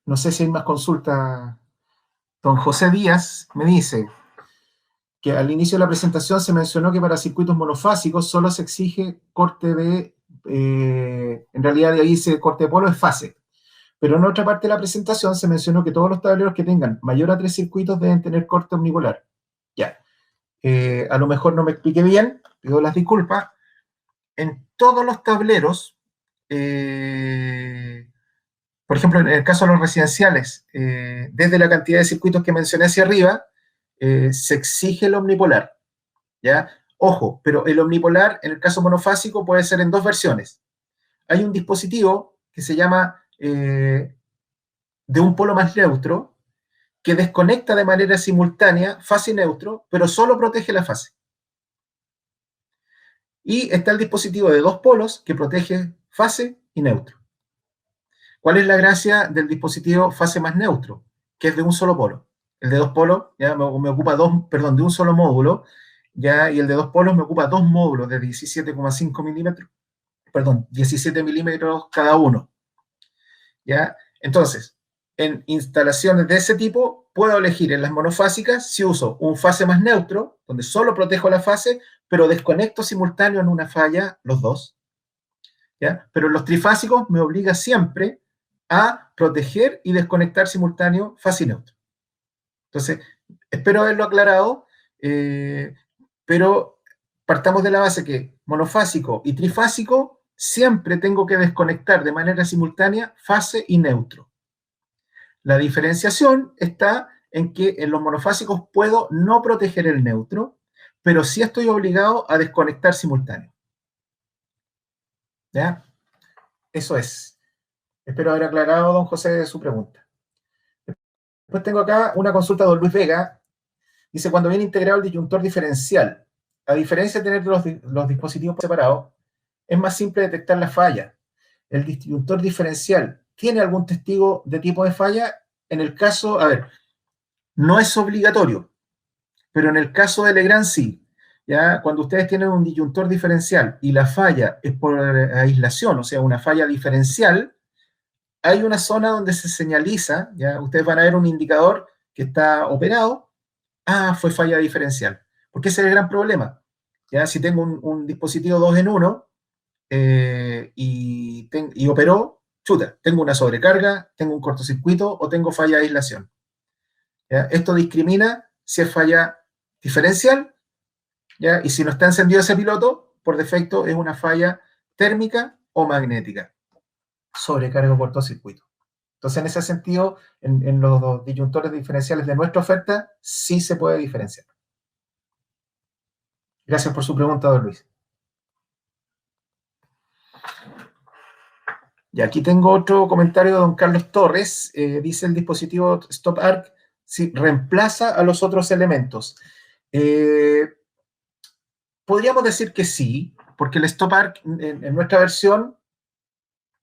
S3: No sé si hay más consultas. Don José Díaz me dice que al inicio de la presentación se mencionó que para circuitos monofásicos solo se exige corte de, en realidad de ahí dice corte de polo es fase. Pero en otra parte de la presentación se mencionó que todos los tableros que tengan mayor a 3 circuitos deben tener corte omnipolar. Ya. A lo mejor no me expliqué bien, pido las disculpas. En todos los tableros, por ejemplo, en el caso de los residenciales, desde la cantidad de circuitos que mencioné hacia arriba, se exige el omnipolar, ¿ya? Ojo, pero el omnipolar, en el caso monofásico, puede ser en dos versiones. Hay un dispositivo que se llama de un polo más neutro, que desconecta de manera simultánea fase y neutro, pero solo protege la fase. Y está el dispositivo de dos polos que protege fase y neutro. ¿Cuál es la gracia del dispositivo fase más neutro? Que es de un solo polo. El de dos polos ya me ocupa de un solo módulo, ya, y el de dos polos me ocupa dos módulos de 17,5 milímetros, 17 milímetros cada uno. ¿Ya? Entonces, en instalaciones de ese tipo, puedo elegir en las monofásicas si uso un fase más neutro, donde solo protejo la fase, pero desconecto simultáneo en una falla los dos. ¿Ya? Pero en los trifásicos me obliga siempre a proteger y desconectar simultáneo fase y neutro. Entonces, espero haberlo aclarado, pero partamos de la base que monofásico y trifásico siempre tengo que desconectar de manera simultánea fase y neutro. La diferenciación está en que en los monofásicos puedo no proteger el neutro, pero sí estoy obligado a desconectar simultáneo. ¿Ya? Eso es. Espero haber aclarado, don José, su pregunta. Después tengo acá una consulta de don Luis Vega. Dice, cuando viene integrado el disyuntor diferencial, a diferencia de tener los dispositivos separados, es más simple detectar la falla. ¿El disyuntor diferencial tiene algún testigo de tipo de falla? En el caso, a ver, no es obligatorio, pero en el caso de Legrand sí. ¿Ya? Cuando ustedes tienen un disyuntor diferencial y la falla es por aislación, o sea, una falla diferencial, hay una zona donde se señaliza, ¿ya? Ustedes van a ver un indicador que está operado. Ah, fue falla diferencial. Porque ese es el gran problema. ¿Ya? Si tengo un dispositivo 2 en 1 y operó, chuta, tengo una sobrecarga, tengo un cortocircuito o tengo falla de aislación. ¿Ya? Esto discrimina si es falla diferencial, ¿ya? Y si no está encendido ese piloto, por defecto es una falla térmica o magnética. Sobrecarga o cortocircuito. Entonces, en ese sentido, en los disyuntores diferenciales de nuestra oferta, sí se puede diferenciar. Gracias por su pregunta, don Luis. Y aquí tengo otro comentario de don Carlos Torres. Dice el dispositivo Stop Arc si reemplaza a los otros elementos. Podríamos decir que sí, porque el Stop Arc en nuestra versión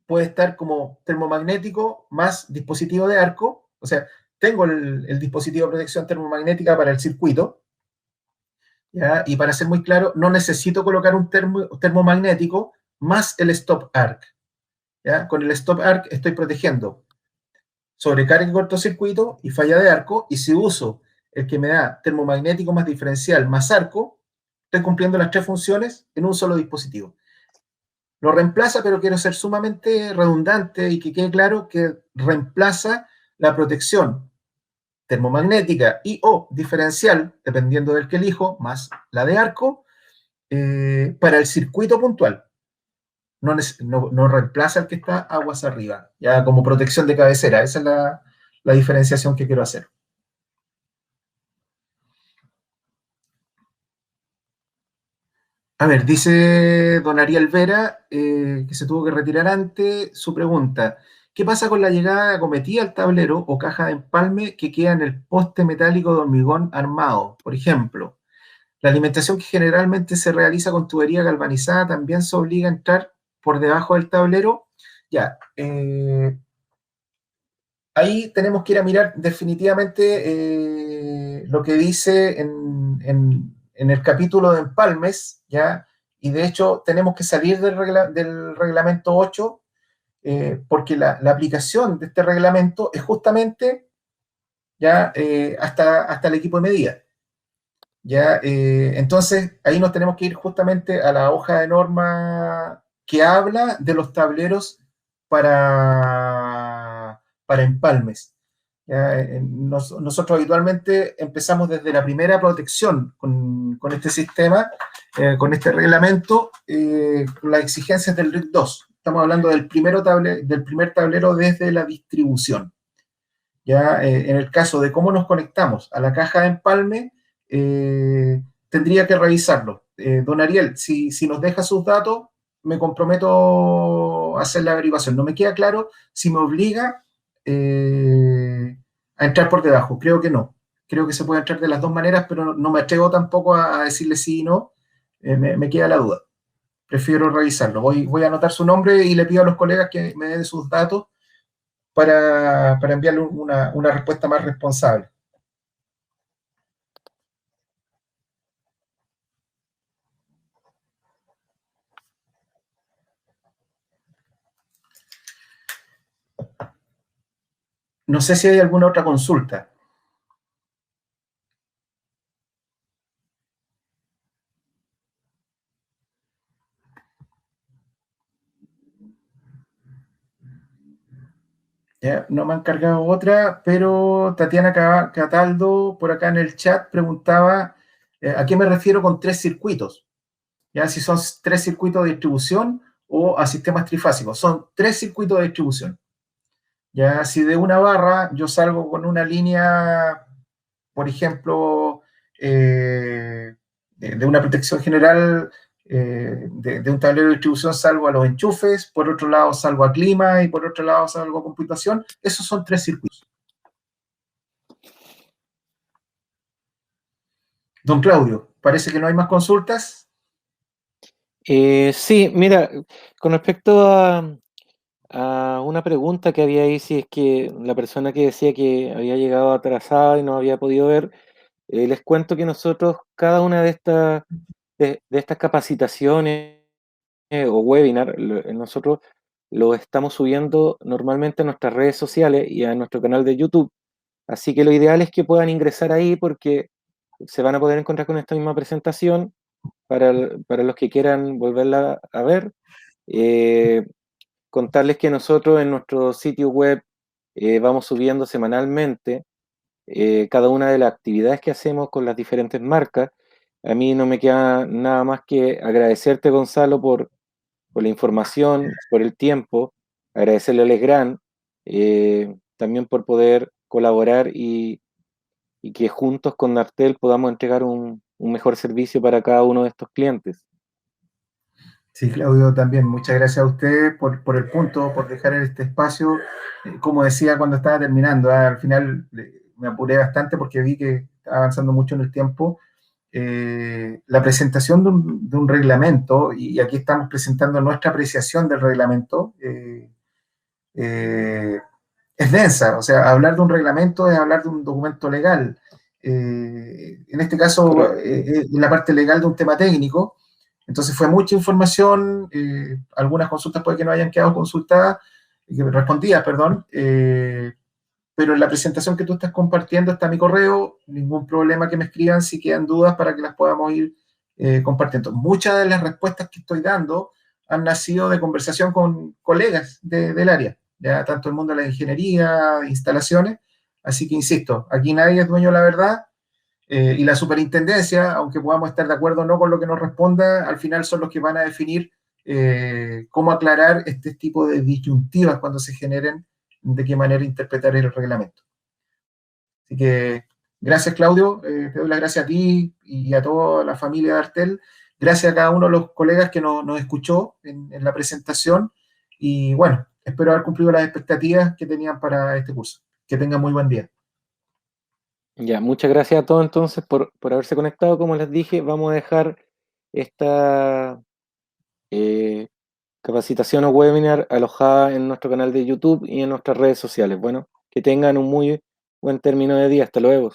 S3: puede estar como termomagnético más dispositivo de arco. O sea, tengo el dispositivo de protección termomagnética para el circuito. ¿Ya? Y para ser muy claro, no necesito colocar un termomagnético más el Stop Arc. ¿Ya? Con el Stop Arc estoy protegiendo sobrecarga y cortocircuito y falla de arco, y si uso el que me da termomagnético más diferencial más arco, estoy cumpliendo las tres funciones en un solo dispositivo. Lo reemplaza, pero quiero ser sumamente redundante y que quede claro que reemplaza la protección termomagnética y o diferencial, dependiendo del que elijo, más la de arco, para el circuito puntual. No reemplaza el que está aguas arriba, ya como protección de cabecera. Esa es la diferenciación que quiero hacer. A ver, dice don Ariel Vera, que se tuvo que retirar antes, su pregunta. ¿Qué pasa con la llegada de acometida al tablero o caja de empalme que queda en el poste metálico de hormigón armado? Por ejemplo, la alimentación que generalmente se realiza con tubería galvanizada también se obliga a entrar por debajo del tablero. Ya, ahí tenemos que ir a mirar definitivamente lo que dice en el capítulo de empalmes, ¿ya? Y de hecho tenemos que salir del reglamento 8 porque la aplicación de este reglamento es justamente ya hasta el equipo de medida. ¿Ya? Entonces, ahí nos tenemos que ir justamente a la hoja de norma que habla de los tableros para empalmes. Nosotros habitualmente empezamos desde la primera protección con este sistema, con este reglamento, las exigencias del RIC 2. Estamos hablando del primer tablero desde la distribución. ¿Ya? En el caso de cómo nos conectamos a la caja de empalme, tendría que revisarlo. Don Ariel, si nos deja sus datos, me comprometo a hacer la averiguación. No me queda claro si me obliga a entrar por debajo. Creo que no. Creo que se puede entrar de las dos maneras, pero no me atrevo tampoco a decirle sí y no. Me queda la duda. Prefiero revisarlo. Voy a anotar su nombre y le pido a los colegas que me den sus datos para enviarle una respuesta más responsable. No sé si hay alguna otra consulta. ¿Ya? No me han cargado otra, pero Tatiana Cataldo, por acá en el chat, preguntaba a qué me refiero con tres circuitos. ¿Ya? Si son tres circuitos de distribución o a sistemas trifásicos. Son tres circuitos de distribución. Ya, si de una barra yo salgo con una línea, por ejemplo, de una protección general de un tablero de distribución salgo a los enchufes, por otro lado salgo a clima y por otro lado salgo a computación. Esos son 3 circuitos. Don Claudio, parece que no hay más consultas.
S1: Sí, mira, con respecto a una pregunta que había ahí, si es que la persona que decía que había llegado atrasada y no había podido ver, les cuento que nosotros, cada una de estas capacitaciones o webinar, nosotros lo estamos subiendo normalmente a nuestras redes sociales y a nuestro canal de YouTube. Así que lo ideal es que puedan ingresar ahí porque se van a poder encontrar con esta misma presentación para los que quieran volverla a ver. Eh, Contarles que nosotros en nuestro sitio web vamos subiendo semanalmente cada una de las actividades que hacemos con las diferentes marcas. A mí no me queda nada más que agradecerte, Gonzalo, por la información, por el tiempo, agradecerle a Legrand, también por poder colaborar y que juntos con Nartel podamos entregar un mejor servicio para cada uno de estos clientes.
S3: Sí, Claudio, también muchas gracias a usted por el punto, por dejar este espacio. Como decía cuando estaba terminando, al final me apuré bastante porque vi que estaba avanzando mucho en el tiempo. La presentación de un reglamento, y aquí estamos presentando nuestra apreciación del reglamento, es densa. O sea, hablar de un reglamento es hablar de un documento legal. En este caso,
S1: Correcto.
S3: la parte legal de un tema técnico. Entonces fue mucha información, algunas consultas puede que no hayan quedado consultadas, respondidas, perdón, pero en la presentación que tú estás compartiendo está mi correo, ningún problema que me escriban si quedan dudas para que las podamos ir compartiendo. Muchas de las respuestas que estoy dando han nacido de conversación con colegas del área, ya tanto el mundo de la ingeniería, instalaciones, así que insisto, aquí nadie es dueño de la verdad, y la superintendencia, aunque podamos estar de acuerdo o no con lo que nos responda, al final son los que van a definir cómo aclarar este tipo de disyuntivas cuando se generen, de qué manera interpretar el reglamento. Así que gracias, Claudio, te doy las gracias a ti y a toda la familia de Artel, gracias a cada uno de los colegas que nos escuchó en la presentación y bueno, espero haber cumplido las expectativas que tenían para este curso. Que tengan muy buen día.
S1: Ya, muchas gracias a todos entonces por haberse conectado. Como les dije, vamos a dejar esta eh, capacitación o webinar alojada en nuestro canal de YouTube y en nuestras redes sociales. Bueno, que tengan un muy buen término de día. Hasta luego.